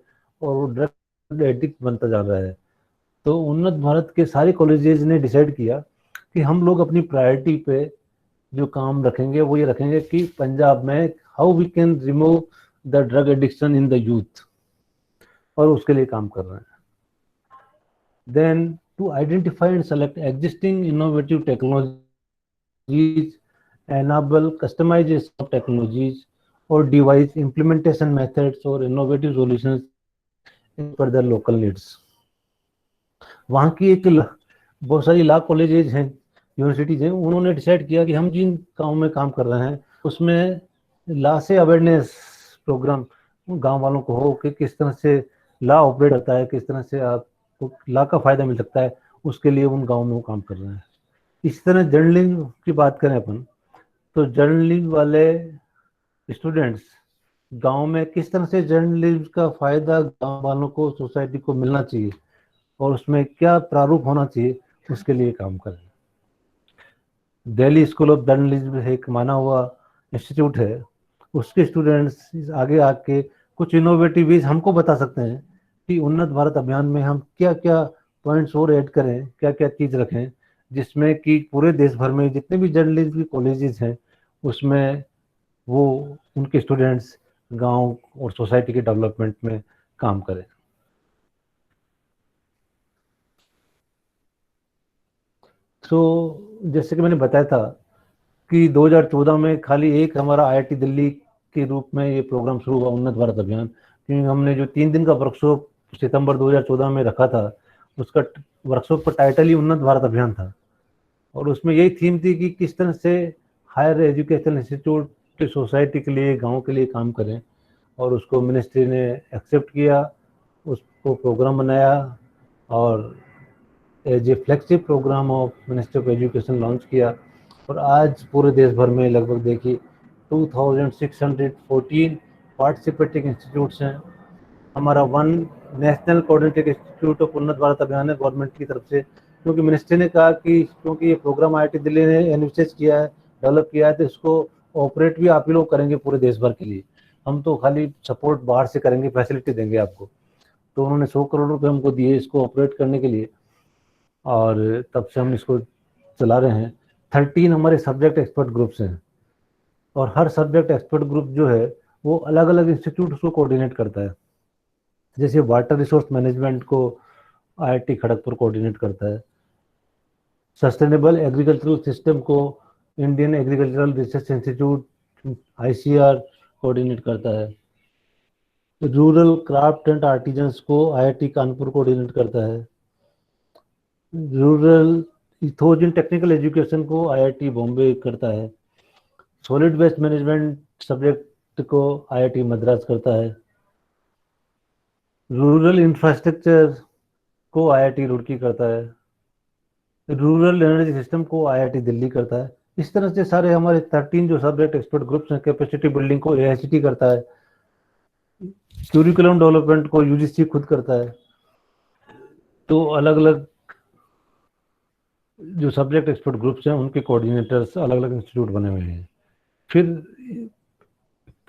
और वो ड्रग एडिक्ट बनता जा रहा है। तो उन्नत भारत के सारे कॉलेजेस ने डिसाइड किया कि हम लोग अपनी प्रायोरिटी पे जो काम रखेंगे वो ये रखेंगे कि पंजाब में how we can remove the drug addiction in the youth, और उसके लिए काम कर रहे हैं। Then to identify and select existing innovative technologies, enable customization of technologies or device implementation methods or innovative solutions for the local needs. वहाँ की एक बहुत सारी लॉ कॉलेजेज हैं, यूनिवर्सिटीज हैं, उन्होंने डिसाइड किया कि हम जिन गाँव में काम कर रहे हैं उसमें लॉ से अवेयरनेस प्रोग्राम गांव वालों को हो कि किस तरह से लॉ ऑपरेट होता है, किस तरह से आपको लॉ का फ़ायदा मिल सकता है, उसके लिए उन गाँव में वो काम कर रहे हैं। इसी तरह जर्नलिंग की बात करें अपन, तो जर्नलिज्म वाले स्टूडेंट्स गांव में किस तरह से जर्नलिज्म का फ़ायदा गांव वालों को, सोसाइटी को मिलना चाहिए और उसमें क्या प्रारूप होना चाहिए, उसके लिए काम करें। दिल्ली स्कूल ऑफ जर्नलिज्म एक माना हुआ इंस्टीट्यूट है, उसके स्टूडेंट्स आगे आके कुछ इनोवेटिव वीज हमको बता सकते हैं कि उन्नत भारत अभियान में हम क्या क्या पॉइंट्स और ऐड करें, क्या क्या चीज़ रखें, जिसमें कि पूरे देश भर में जितने भी जर्नलिज्म की कॉलेजेस हैं उसमें वो उनके स्टूडेंट्स गांव और सोसाइटी के डेवलपमेंट में काम करें। तो जैसे कि मैंने बताया था कि 2014 में खाली एक हमारा आईआईटी दिल्ली के रूप में ये प्रोग्राम शुरू हुआ उन्नत भारत अभियान, क्योंकि हमने जो 3 दिन का वर्कशॉप सितंबर 2014 में रखा था, उसका वर्कशॉप का टाइटल ही उन्नत भारत अभियान था और उसमें यही थीम थी कि किस तरह से हायर एजुकेशन इंस्टीट्यूट सोसाइटी के लिए, गांव के लिए काम करें। और उसको मिनिस्ट्री ने एक्सेप्ट किया, उसको प्रोग्राम बनाया और as a flagship programme of ministry of education launch किया। और आज पूरे देश भर में लगभग देखिए 2614 पार्टिसिपेटिंग इंस्टीट्यूट्स हैं। हमारा 1 national coordinating institute of Unnat Bharat अभियान है गवर्नमेंट की तरफ से, क्योंकि मिनिस्ट्री ने कहा कि क्योंकि ये प्रोग्राम आईआईटी दिल्ली ने इनिशिएट किया है, डेवलप किया है, तो इसको ऑपरेट भी आप ही लोग करेंगे पूरे देश भर के लिए, हम तो खाली सपोर्ट बाहर से करेंगे, फैसिलिटी देंगे आपको। तो उन्होंने 100 करोड़ रुपए हमको दिए इसको ऑपरेट करने के लिए और तब से हम इसको चला रहे हैं। 13 हमारे सब्जेक्ट एक्सपर्ट ग्रुप्स हैं और हर सब्जेक्ट एक्सपर्ट ग्रुप जो है वो अलग अलग इंस्टीट्यूट को कोऑर्डिनेट करता है। जैसे वाटर रिसोर्स मैनेजमेंट को IIT खड़गपुर कोऑर्डिनेट करता है। सस्टेनेबल एग्रीकल्चरल सिस्टम को Indian agricultural research institute ICR coordinate करता है। रूरल क्राफ्ट एंड आर्टिजन्स को IIT कानपुर कोऑर्डिनेट करता है। रूरल इथोज इन टेक्निकल एजुकेशन को IIT बॉम्बे करता है। सॉलिड वेस्ट मैनेजमेंट सब्जेक्ट को IIT मद्रास करता है। रूरल इंफ्रास्ट्रक्चर को IIT रुड़की करता है। रूरल एनर्जी सिस्टम को IIT दिल्ली करता है। इस तरह से सारे हमारे 13 जो सब्जेक्ट एक्सपर्ट ग्रुप्स हैं, कैपेसिटी बिल्डिंग को AICT करता है। क्यूरिकुलम डेवलपमेंट को UGC खुद करता है। तो अलग अलग जो सब्जेक्ट एक्सपर्ट ग्रुप्स हैं उनके कोऑर्डिनेटर्स अलग अलग इंस्टीट्यूट बने हुए हैं। फिर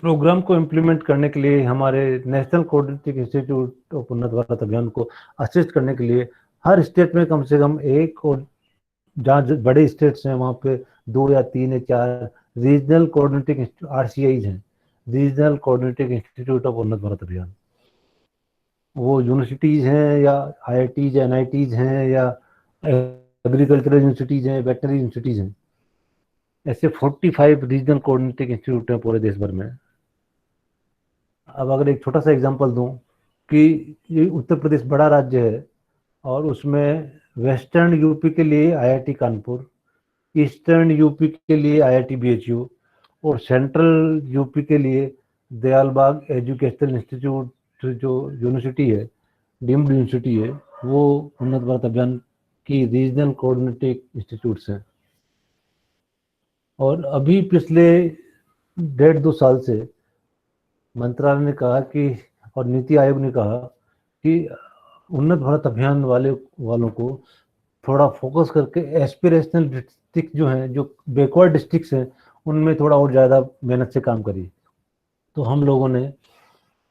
प्रोग्राम को इम्प्लीमेंट करने के लिए हमारे national coordinating institute of Unnat Bharat अभियान को असिस्ट करने के लिए हर स्टेट में कम से कम एक, और जहाँ बड़े स्टेट्स हैं वहाँ पे 2 या 3 या 4 रीजनल कोऑर्डिनेटिंग RCIs हैं, regional coordinating institute of Unnat Bharat अभियान। वो यूनिवर्सिटीज़ हैं या IITs या NITs हैं या एग्रीकल्चरल यूनिवर्सिटीज़ हैं, वेटनरी यूनिवर्सिटीज़ हैं। ऐसे 45 रीजनल कोऑर्डिनेटिंग इंस्टीट्यूट हैं पूरे देश भर में। अब अगर एक छोटा सा एग्जांपल दूं कि ये उत्तर प्रदेश बड़ा राज्य है और उसमें वेस्टर्न यूपी के लिए IIT कानपुर, ईस्टर्न यूपी के लिए IIT BHU और सेंट्रल यूपी के लिए दयालबाग एजुकेशनल इंस्टीट्यूट जो यूनिवर्सिटी है, डीम्ड यूनिवर्सिटी है, वो उन्नत भारत अभियान की रीजनल कोऑर्डिनेटिंग इंस्टीट्यूट्स हैं। और अभी पिछले 1.5-2 साल से मंत्रालय ने कहा कि, और नीति आयोग ने कहा कि उन्नत भारत अभियान वालों को थोड़ा फोकस करके एस्पिरेशनल डिस्ट्रिक्ट जो हैं, जो बैकवर्ड डिस्ट्रिक्ट्स हैं, उनमें थोड़ा और ज़्यादा मेहनत से काम करिए। तो हम लोगों ने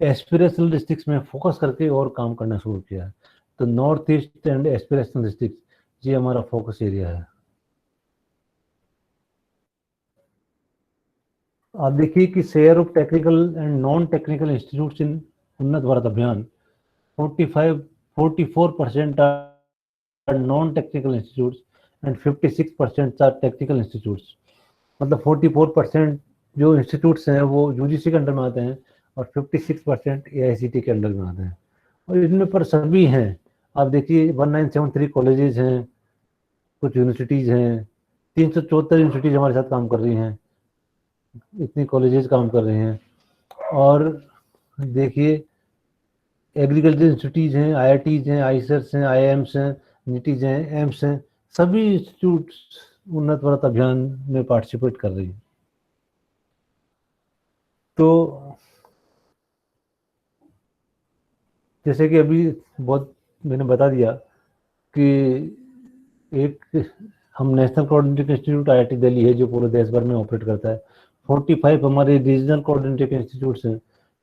एस्पिरेशनल डिस्ट्रिक्ट्स में फोकस करके और काम करना शुरू किया है। तो north east and aspirational district, ये हमारा फोकस एरिया है। आप देखिए कि share of technical and non technical institutes in Unnat Bharat Abhiyan 44% are non technical institutes and 56% are technical institutes. मतलब 44% जो इंस्टीट्यूट्स हैं वो UGC के अंडर में आते हैं और 56% AICT के अंडर में आते हैं। और इनमें पर सभी हैं, आप देखिए 1973 कॉलेजेस हैं, कुछ यूनिवर्सिटीज़ हैं, 374 यूनिवर्सिटीज़ हमारे साथ काम कर रही हैं, इतनी कॉलेजेस काम कर रहे हैं। और देखिए एग्रीकल्चर इंस्टीट्यूट हैं, IITs हैं, IISERs हैं, IIMs हैं, NITIs हैं, AIIMS हैं, सभी इंस्टीट्यूट्स उन्नत भारत अभियान में पार्टिसिपेट कर रही हैं। तो जैसे कि अभी बहुत मैंने बता दिया कि एक हम national coordinating institute IIT Delhi है जो पूरे देश भर में ऑपरेट करता है। 45 हमारे रीजनल कोऑर्डिनेटिंग इंस्टीट्यूट्स हैं,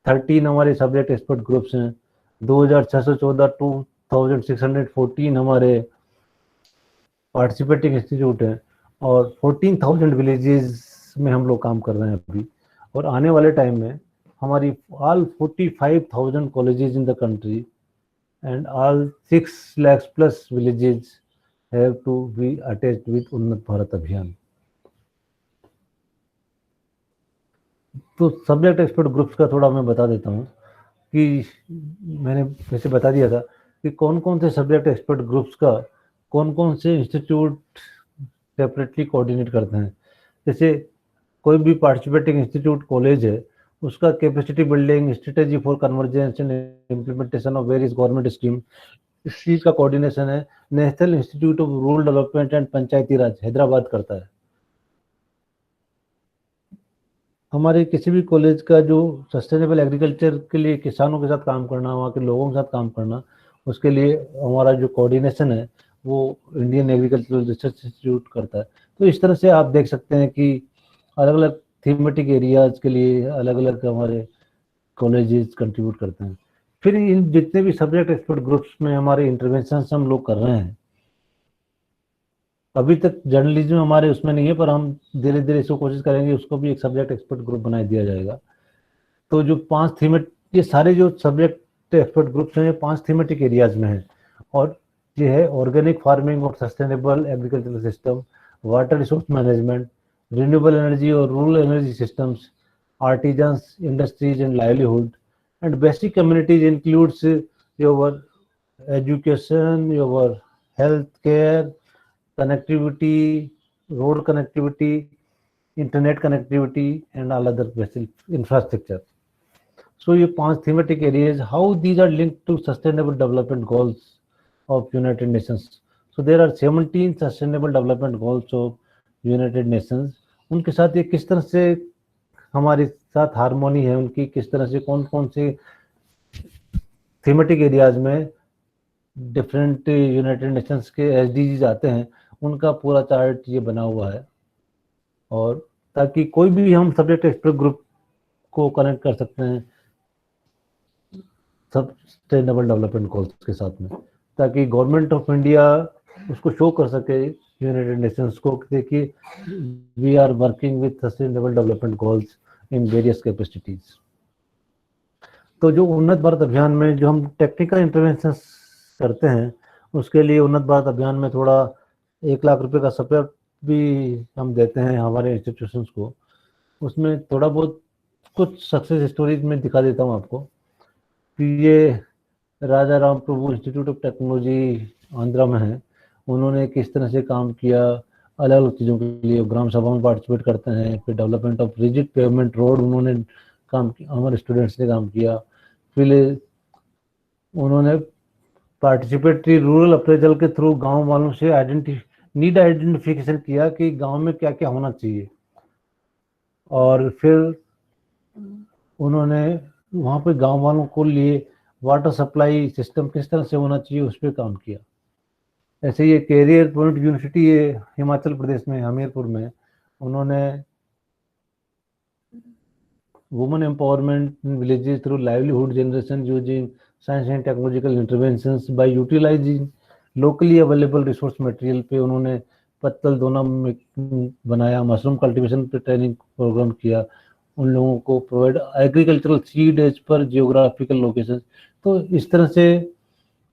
13 हमारे सब्जेक्ट एक्सपर्ट ग्रुप्स हैं, 2614 हमारे पार्टिसिपेटिंग इंस्टीट्यूट हैं और 14,000 विलेजेस में हम लोग काम कर रहे हैं अभी। और आने वाले टाइम में हमारी all 45,000 colleges in the country and all 6 lakhs plus villages have to be attached with उन्नत भारत अभियान। तो सब्जेक्ट एक्सपर्ट ग्रुप्स का थोड़ा मैं बता देता हूँ कि मैंने वैसे बता दिया था कि कौन कौन से सब्जेक्ट एक्सपर्ट ग्रुप्स का कौन कौन से इंस्टीट्यूट सेपरेटली कोऑर्डिनेट करते हैं। जैसे कोई भी पार्टिसिपेटिंग इंस्टीट्यूट कॉलेज है, उसका capacity building, strategy for convergence and implementation of various government scheme, इस चीज़ का कोऑर्डिनेशन है national institute of rural development and Panchayati Raj Hyderabad करता है। हमारे किसी भी कॉलेज का जो सस्टेनेबल एग्रीकल्चर के लिए किसानों के साथ काम करना, वहाँ के लोगों के साथ काम करना, उसके लिए हमारा जो कोऑर्डिनेशन है वो इंडियन एग्रीकल्चरल रिसर्च इंस्टीट्यूट करता है। तो इस तरह से आप देख सकते हैं कि अलग अलग थीमेटिक एरियाज के लिए अलग अलग हमारे कॉलेजेस कंट्रीब्यूट करते हैं। फिर इन जितने भी सब्जेक्ट एक्सपर्ट ग्रुप्स में हमारे इंटरवेंशन हम लोग कर रहे हैं, अभी तक जर्नलिज्म हमारे उसमें नहीं है, पर हम धीरे धीरे इसको कोशिश करेंगे उसको भी एक सब्जेक्ट एक्सपर्ट ग्रुप बना दिया जाएगा। तो जो 5 थीमेटिक, ये सारे जो सब्जेक्ट एक्सपर्ट ग्रुप्स हैं ये 5 थीमेटिक एरियाज में हैं और ये है ऑर्गेनिक फार्मिंग और sustainable agricultural system, water resource management, renewable energy और rural energy systems, artisans, industries and livelihood, and basic communities includes your education, your health care, connectivity, road connectivity, internet connectivity, and all other basic infrastructure. So ये 5 thematic areas, how these are linked to sustainable development goals of United Nations. So there are 17 sustainable development goals of United Nations. उनके साथ ये किस तरह से हमारे साथ harmony है, उनकी किस तरह से कौन कौन से थीमेटिक एरियाज में डिफरेंट यूनाइटेड नेशंस के एसडीजीज आते हैं, उनका पूरा चार्ट ये बना हुआ है। और ताकि कोई भी हम सब्जेक्ट एक्सपर्ट ग्रुप को कनेक्ट कर सकते हैं सस्टेनेबल डेवलपमेंट गोल्स के साथ में, ताकि गवर्नमेंट ऑफ इंडिया उसको शो कर सके यूनाइटेड नेशंस को, देखिए we are working with sustainable development goals in various capacities. तो जो उन्नत भारत अभियान में जो हम टेक्निकल इंटरवेंशन करते हैं, उसके लिए उन्नत भारत अभियान में थोड़ा 1 लाख रुपए का सपोर्ट भी हम देते हैं हमारे इंस्टीट्यूशंस को। उसमें थोड़ा बहुत कुछ सक्सेस स्टोरीज में दिखा देता हूँ आपको कि ये राजा राम प्रभु इंस्टीट्यूट ऑफ टेक्नोलॉजी आंध्रा में है, उन्होंने किस तरह से काम किया, अलग अलग चीज़ों के लिए ग्राम सभा में पार्टिसिपेट करते हैं। फिर development of rigid pavement road उन्होंने काम किया, हमारे स्टूडेंट्स ने काम किया। फिर उन्होंने पार्टिसिपेटरी रूरल अप्रेजल के थ्रू गांव वालों से नीड आइडेंटिफिकेशन किया कि गांव में क्या क्या होना चाहिए, और फिर उन्होंने वहाँ पे गांव वालों को लिए वाटर सप्लाई सिस्टम किस तरह से होना चाहिए उस पर काम किया। ऐसे ये कैरियर पॉइंट यूनिवर्सिटी ये हिमाचल प्रदेश में हमीरपुर में, उन्होंने women empowerment in villages through livelihood generation using science and technological interventions by utilising locally available resource material पे उन्होंने पत्तल दोना बनाया, मशरूम कल्टीवेशन पे ट्रेनिंग प्रोग्राम किया, उन लोगों को provide agricultural seed as per geographical location. तो इस तरह से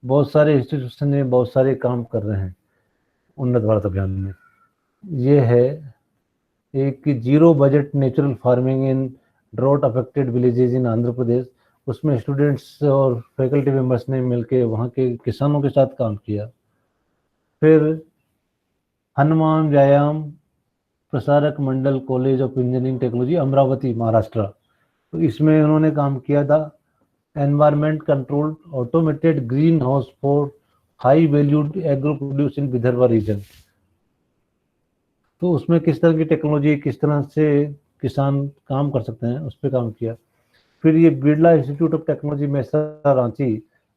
बहुत सारे इंस्टीट्यूशन ने बहुत सारे काम कर रहे हैं उन्नत भारत अभियान में। ये है एक zero budget natural farming in drought affected villages in Andhra Pradesh, उसमें स्टूडेंट्स और फैकल्टी मेंबर्स ने मिलकर वहाँ के किसानों के साथ काम किया। फिर Hanuman Vyayam Prasarak Mandal college of engineering technology Amravati Maharashtra, तो इसमें उन्होंने काम किया था environment controlled automated green house for high valued agro produce in Vidarbha region. तो उसमें किस तरह की टेक्नोलॉजी, किस तरह से किसान काम कर सकते हैं, उस पर काम किया। फिर ये Birla institute of technology Mesra Ranchi,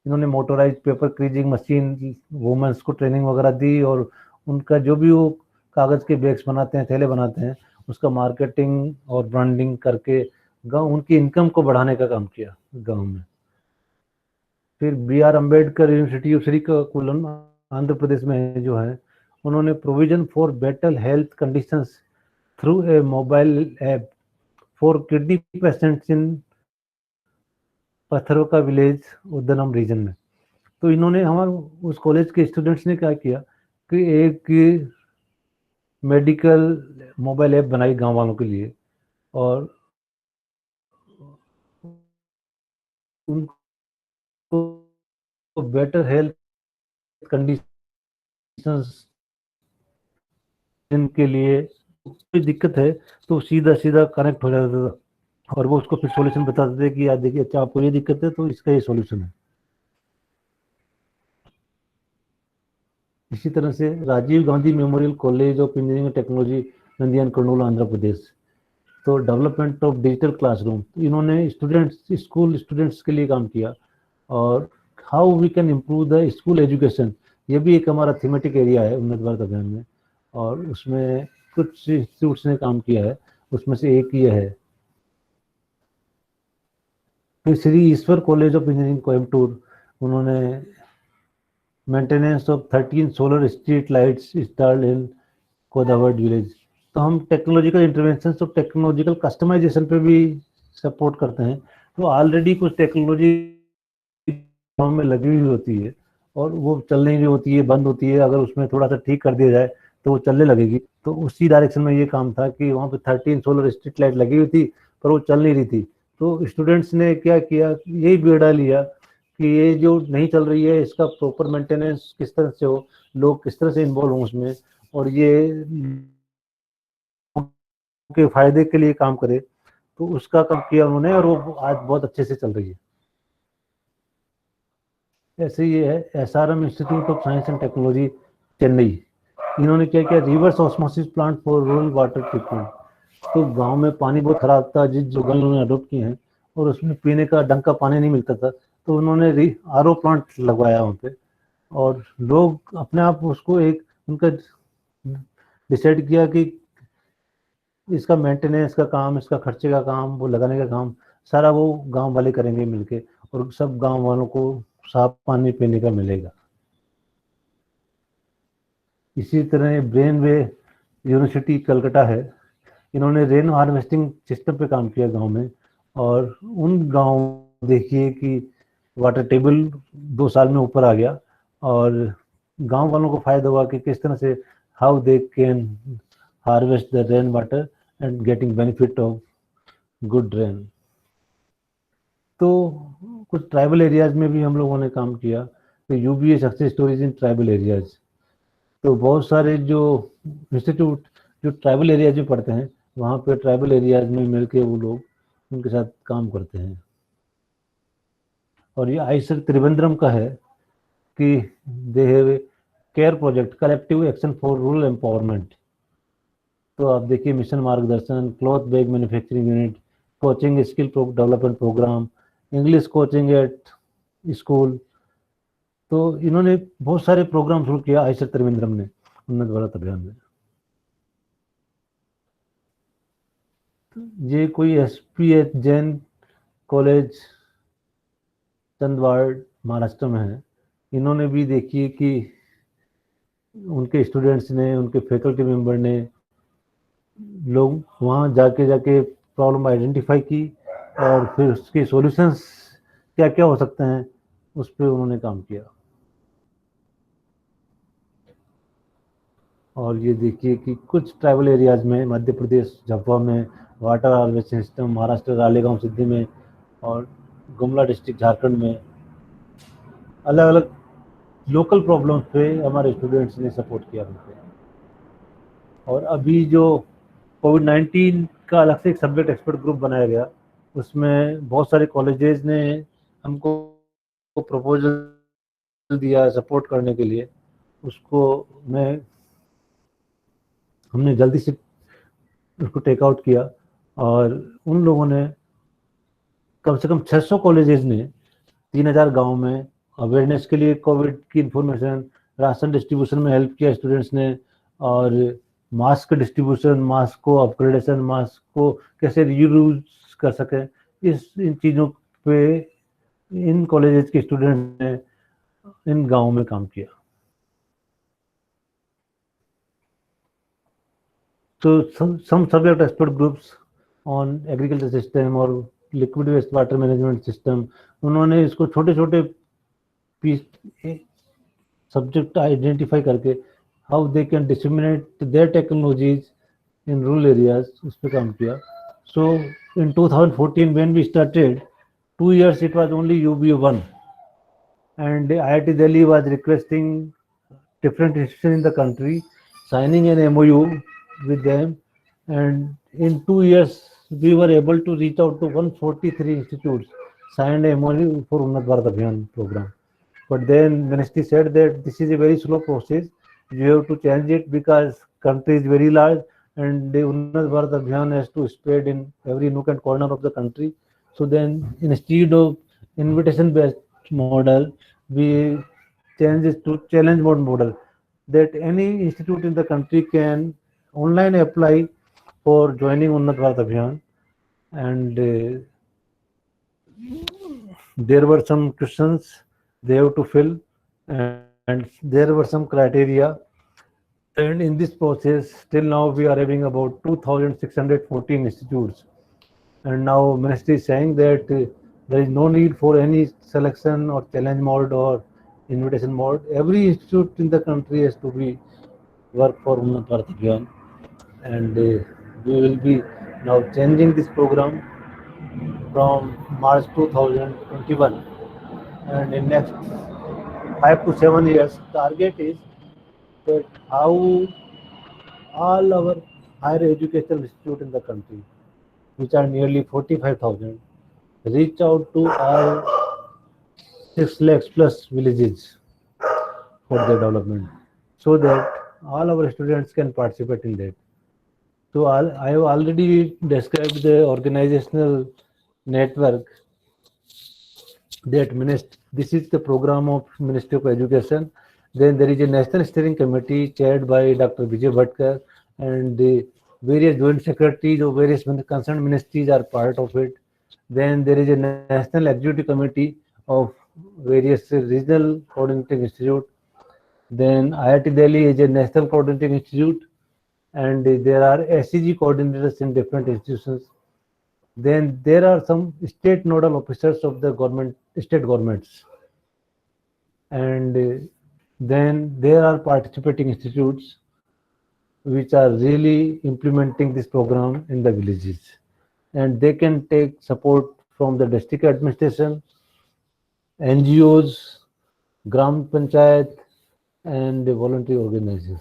इन्होंने motorize paper creasing machine women's को ट्रेनिंग वगैरह दी, और उनका जो भी वो कागज़ के बैग्स बनाते हैं, थैले बनाते हैं, उसका मार्केटिंग और ब्रांडिंग करके गांव उनकी इनकम को बढ़ाने का काम किया गांव में। फिर BR Ambedkar university of Srikakulam Andhra Pradesh में जो है, उन्होंने provision for better health conditions through a mobile app for kidney patients in पत्थरों विलेज उद्दनम रीजन में। तो इन्होंने हमारे उस कॉलेज के स्टूडेंट्स ने क्या किया कि एक मेडिकल मोबाइल ऐप बनाई गांव वालों के लिए, और उनको बेटर हेल्थ कंडीशंस इनके लिए कोई दिक्कत है तो सीधा सीधा कनेक्ट हो जाता था, और वो उसको फिर सॉल्यूशन बताते थे कि यार देखिए अच्छा आपको ये दिक्कत है तो इसका ये सॉल्यूशन है। इसी तरह से Rajiv Gandhi memorial college of engineering technology Nandyal Kurnool Andhra Pradesh, तो डेवलपमेंट ऑफ डिजिटल क्लासरूम, तो इन्होंने स्कूल स्टूडेंट्स के लिए काम किया। और how we can improve the school education, ये भी एक हमारा थीमेटिक एरिया है उन्नत भारत अभियान में, और उसमें कुछ इंस्टीट्यूट्स ने काम किया है, उसमें से एक ये है। फिर Shri Eshwar college of engineering Coimbatore, उन्होंने maintenance of 13 solar street lights installed in Kodavad village. तो हम टेक्नोलॉजिकल इंटरवेंशन और टेक्नोलॉजिकल कस्टमाइजेशन पे भी सपोर्ट करते हैं। तो ऑलरेडी कुछ टेक्नोलॉजी में लगी हुई होती है, और वो चल नहीं रही होती है, बंद होती है, अगर उसमें थोड़ा सा ठीक कर दिया जाए तो वो चलने लगेगी। तो उसी डायरेक्शन में ये काम था कि वहाँ पे 13 सोलर स्ट्रीट लाइट लगी हुई थी पर वो चल नहीं रही थी। तो स्टूडेंट्स ने क्या किया, यही बेड़ा लिया कि ये जो नहीं चल रही है इसका प्रॉपर मेंटेनेंस किस तरह से हो, लोग किस तरह से इन्वॉल्व हों उसमें, और ये के फायदे के लिए काम करे। तो उसका काम किया उन्होंने और वो आज बहुत अच्छे से चल रही है। ऐसे ही है SRM institute of science and technology Chennai, इन्होंने क्या किया, reverse osmosis plant for rural water treatment. तो गांव में पानी बहुत खराब था, जिस जगह उन्होंने अडोप्ट किए हैं, और उसमें पीने का ढंग का पानी नहीं मिलता था, तो उन्होंने RO प्लांट लगवाया वहाँ पे, और लोग अपने आप उसको एक उनका डिसाइड किया कि इसका मेंटेनेंस का काम, इसका खर्चे का काम, वो लगाने का काम सारा वो गांव वाले करेंगे मिलके, और सब गांव वालों को साफ पानी पीने का मिलेगा। इसी तरह ब्रेन वे यूनिवर्सिटी कलकत्ता है, इन्होंने रेन हार्वेस्टिंग सिस्टम पे काम किया गांव में, और उन गांव देखिए कि वाटर टेबल 2 साल में ऊपर आ गया, और गांव वालों को फायदा हुआ कि किस तरह से how they can harvest the rain water and getting benefit of good rain. तो कुछ ट्राइबल एरियाज में भी हम लोगों ने काम किया, तो UBA success stories in tribal areas. तो बहुत सारे जो इंस्टीट्यूट जो ट्राइबल एरियाज में पढ़ते हैं, वहाँ पे ट्राइबल एरियाज में मिलके वो लोग उनके साथ काम करते हैं। और ये आईसर त्रिवेंद्रम का है कि they have care project collective action for rural empowerment. तो आप देखिए mission Margdarshan, cloth bag manufacturing unit, coaching skill development programme, English coaching at school. तो इन्होंने बहुत सारे प्रोग्राम शुरू किया आईसर त्रिवेंद्रम ने उन्नत भारत अभियान में। ये कोई SPH जैन कॉलेज चंदवाड़ महाराष्ट्र में है, इन्होंने भी देखिए कि उनके स्टूडेंट्स ने, उनके फैकल्टी मेंबर ने, लोग वहाँ जाके प्रॉब्लम आइडेंटिफाई की और फिर उसके सॉल्यूशंस क्या क्या हो सकते हैं उस पर उन्होंने काम किया। और ये देखिए कि कुछ ट्राइबल एरियाज में मध्य प्रदेश झाबुआ में water harvesting system, Maharashtra Ralegaon Siddhi में, और गुमला डिस्ट्रिक्ट झारखंड में अलग अलग लोकल प्रॉब्लम्स पे हमारे स्टूडेंट्स ने सपोर्ट किया उनसे। और अभी जो कोविड-19 का अलग से एक सब्जेक्ट एक्सपर्ट ग्रुप बनाया गया, उसमें बहुत सारे कॉलेजेस ने हमको प्रपोजल दिया सपोर्ट करने के लिए, उसको हमने जल्दी से उसको टेक आउट किया, और उन लोगों ने कम से कम 600 कॉलेजेस ने 3000 गांव में अवेयरनेस के लिए कोविड की इंफॉर्मेशन, राशन डिस्ट्रीब्यूशन में हेल्प किया स्टूडेंट्स ने, और मास्क डिस्ट्रीब्यूशन, मास्क को अपग्रेडेशन, मास्क को कैसे रीयूज कर सकें, इन चीज़ों पे इन कॉलेजेस के स्टूडेंट्स ने इन गाँव में काम किया। तो some subject expert groups on agriculture system और liquid waste water management system, उन्होंने इसको छोटे छोटे पीस सब्जेक्ट आइडेंटिफाई करके how they can disseminate their technologies in rural areas, उस पर काम किया। So in 2014 when we started, 2 years it was only UBA 1, and IIT Delhi was requesting different institutions in the country, signing an MOU with them, and in 2 years we were able to reach out to 143 institutes, signed a MOU for Unnat Bharat Abhiyan program. But then Ministry said that this is a very slow process, you have to change it because country is very large and the Unnat Bharat Abhiyan has to spread in every nook and corner of the country. So then instead of invitation based model, we changed it to challenge mode model, that any institute in the country can online apply for joining Unnat Bharat Abhiyan, and there were some questions they have to fill, and there were some criteria, and in this process till now we are having about 2614 institutes, and now Ministry is saying that there is no need for any selection or challenge mode or invitation mode. Every institute in the country has to be work for Unnat Bharat Abhiyan, and we will be now changing this program from March 2021, and in next 5 to 7 years, target is that how all our higher educational institute in the country, which are nearly 45,000, reach out to our 6 lakhs plus villages for their development, so that all our students can participate in that. So I have already described the organizational network that this is the program of Ministry of Education. Then there is a National Steering Committee chaired by Dr. Vijay Bhatkar, and the various joint secretaries of various concerned ministries are part of it. Then there is a National Executive Committee of various regional coordinating institute. Then IIT Delhi is a national coordinating institute, and there are SCG coordinators in different institutions. Then there are some state nodal officers of the state governments, and then there are participating institutes which are really implementing this program in the villages, and they can take support from the district administration, NGOs, Gram Panchayat, and the voluntary organizations.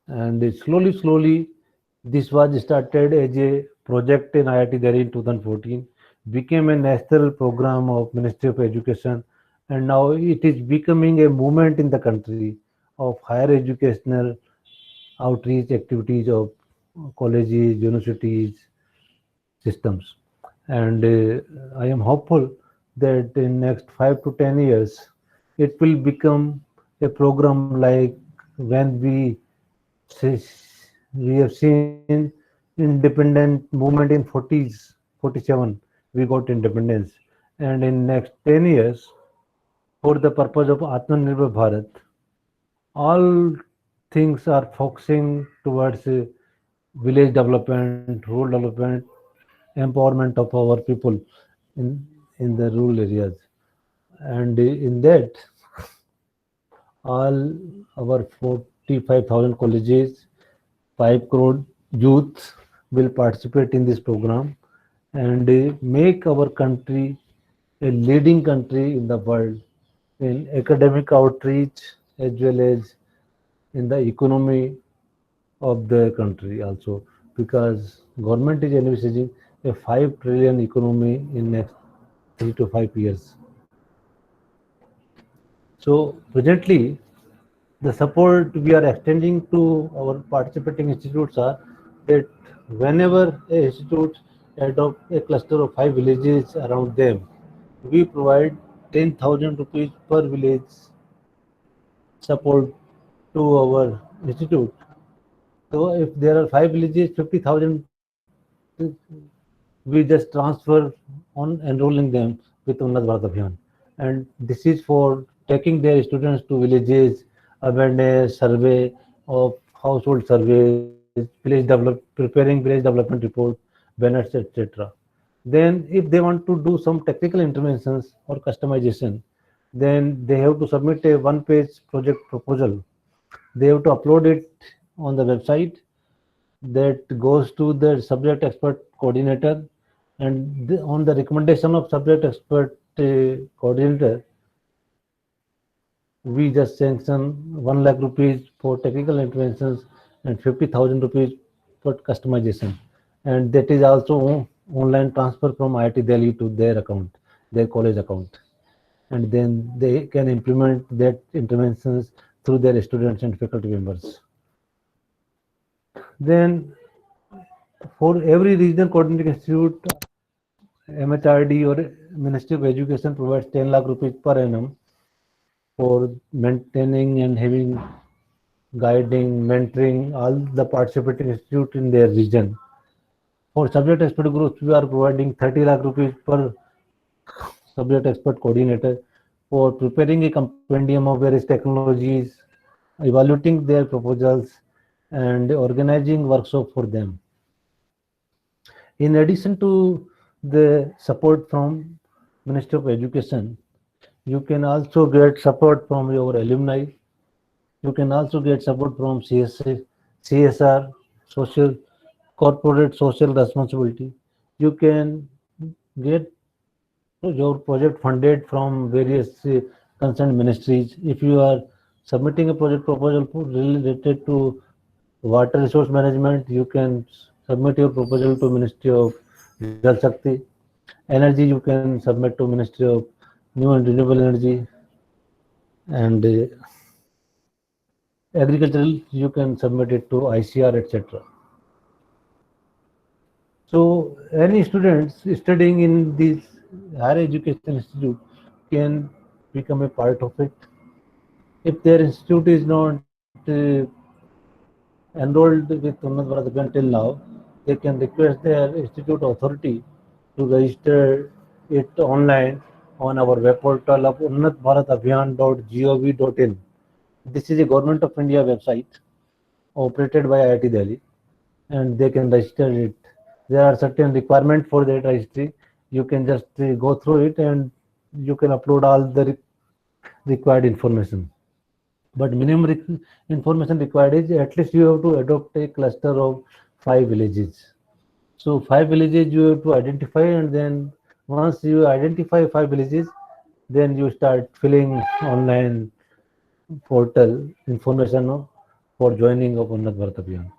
And slowly, this was started as a project in IIT Delhi in 2014, became a national program of Ministry of Education, and now it is becoming a movement in the country of higher educational outreach activities of colleges, universities, systems. And I am hopeful that in next 5 to 10 years, it will become a program like when we have seen independent movement in 40s, 47, we got independence. And in next 10 years, for the purpose of Atmanirbhar Bharat, all things are focusing towards village development, rural development, empowerment of our people in, in the rural areas. And in that, all our 45,000 colleges, 5 crore youth will participate in this program, and make our country a leading country in the world in academic outreach as well as in the economy of the country also, because government is envisaging a 5 trillion economy in next 3 to 5 years. So presently, the support we are extending to our participating institutes are that whenever a institute adopt a cluster of 5 villages around them, we provide 10,000 rupees per village support to our institute. So if there are 5 villages, 50,000, we just transfer on enrolling them with Unnat Bharat Abhiyan. And this is for taking their students to villages, awareness, survey of household surveys, preparing village development report, banners, etc. Then if they want to do some technical interventions or customization, then they have to submit a one-page project proposal. They have to upload it on the website that goes to the subject expert coordinator, and on the recommendation of subject expert coordinator, we just sanction 1 lakh rupees for technical interventions and 50,000 rupees for customization, and that is also online transfer from IIT Delhi to their account, their college account, and then they can implement that interventions through their students and faculty members. Then for every regional coordinating institute, MHRD or Ministry of Education provides 10 lakh rupees per annum for maintaining and having guiding, mentoring all the participating institute in their region. For subject expert groups, we are providing 30 lakh rupees per subject expert coordinator for preparing a compendium of various technologies, evaluating their proposals, and organizing workshop for them. In addition to the support from Ministry of Education, you can also get support from your alumni. You can also get support from CSR, social corporate social responsibility. You can get your project funded from various concerned ministries. If you are submitting a project proposal related to water resource management, you can submit your proposal to Ministry of Jal Shakti. Energy, you can submit to Ministry of New and Renewable Energy. And agricultural, you can submit it to ICR, etc. So any students studying in this higher education institute can become a part of it. If their institute is not enrolled with Unnat Bharat Abhiyan till now, they can request their institute authority to register it online on our web portal of unnatbharatabhiyan.gov.in. This is a Government of India website operated by IIT Delhi, and they can register it. There are certain requirements for that registry. You can just go through it and you can upload all the required information. But minimum information required is at least you have to adopt a cluster of 5 villages. So 5 villages you have to identify, and then once you identify 5 villages, then you start filling online portal information for joining of Unnat Bharat Abhiyan.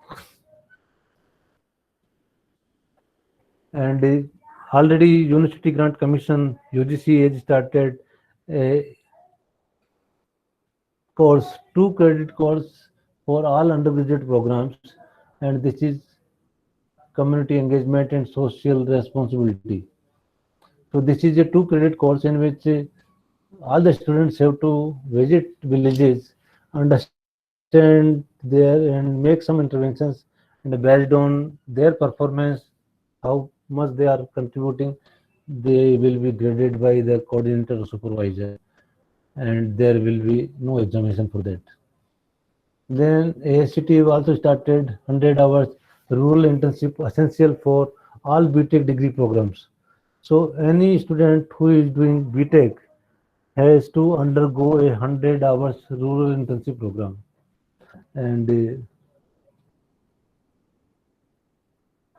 And already University Grant Commission UGC has started a course, 2 credit course for all undergraduate programs, and this is community engagement and social responsibility. So this is a 2 credit course in which all the students have to visit villages, understand there and make some interventions, and based on their performance, how much they are contributing, they will be graded by the coordinator or supervisor, and there will be no examination for that. Then ASCT have also started 100 hours rural internship essential for all BTech degree programs. So any student who is doing BTech has to undergo a 100 hours rural internship program. And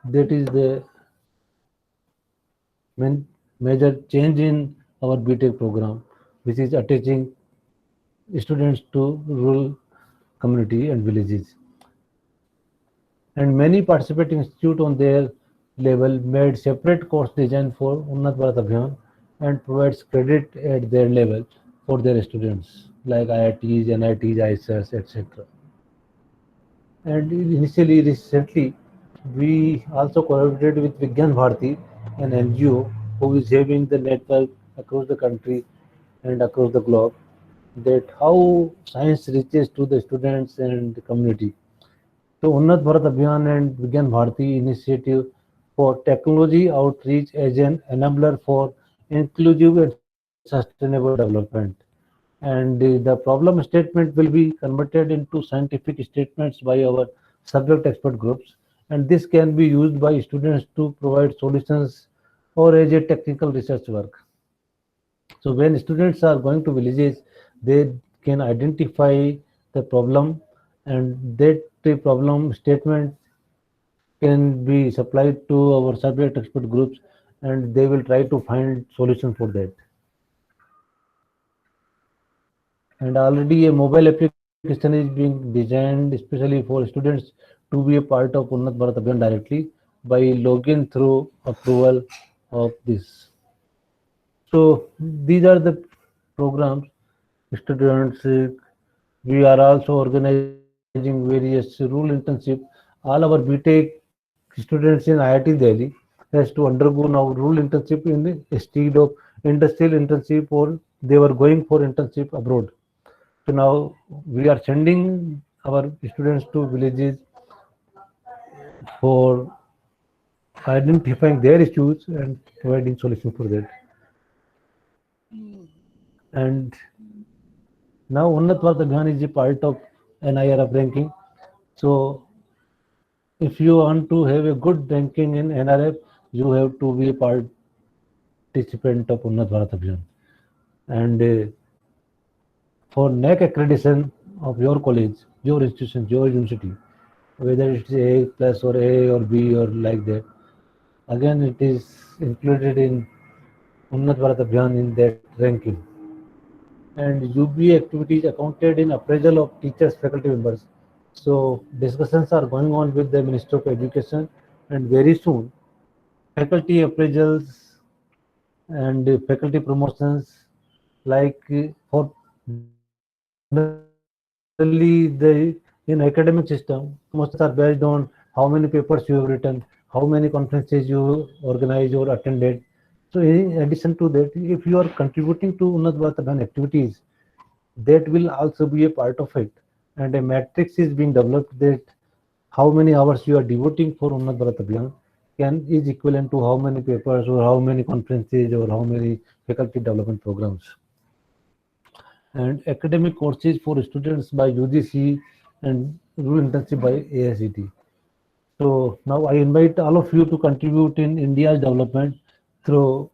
that is the major change in our BTech program, which is attaching students to rural community and villages. And many participating institutes on their level made separate course design for Unnat Bharat Abhiyan and provides credit at their level for their students like IITs, NITs, ISRs, etc. And initially, recently, we also collaborated with Vigyan Bharati, an NGO who is having the network across the country and across the globe, that how science reaches to the students and the community. So Unnat Bharat Abhiyan and Vigyan Bharati initiative for technology outreach as an enabler for inclusive and sustainable development. And the problem statement will be converted into scientific statements by our subject expert groups. And this can be used by students to provide solutions or as a technical research work. So when students are going to villages, they can identify the problem, and that problem statement can be supplied to our subject expert groups, and they will try to find solution for that. And already a mobile application is being designed especially for students to be a part of Unnat Bharat Abhiyan directly by login through approval of this. So these are the programs students. We are also organizing various rule internship. All our BTech students in IIT Delhi has to undergo now rule internship instead of industrial internship, or they were going for internship abroad. So now we are sending our students to villages for identifying their issues and providing solutions for that. And now Unnat Bharat Abhiyan is a part of NIRF ranking. So if you want to have a good ranking in NRF, you have to be a part participant of Unnat Bharat Abhiyan. And for NAC accreditation of your college, your institution, your university, whether it's A plus or A or B or like that, again it is included in Unnat Bharat Abhiyan in that ranking. And UBA activities accounted in appraisal of teachers, faculty members. So discussions are going on with the Minister of Education, and very soon faculty appraisals and faculty promotions, like for generally the in academic system, promotions are based on how many papers you have written, how many conferences you organized or attended. So in addition to that, if you are contributing to Unnat Bharat Abhiyan activities, that will also be a part of it. And a matrix is being developed that how many hours you are devoting for Unnat Bharat Abhiyan is equivalent to how many papers or how many conferences or how many faculty development programs. And academic courses for students by UGC and rural internship by AICT. So now I invite all of you to contribute in India's development through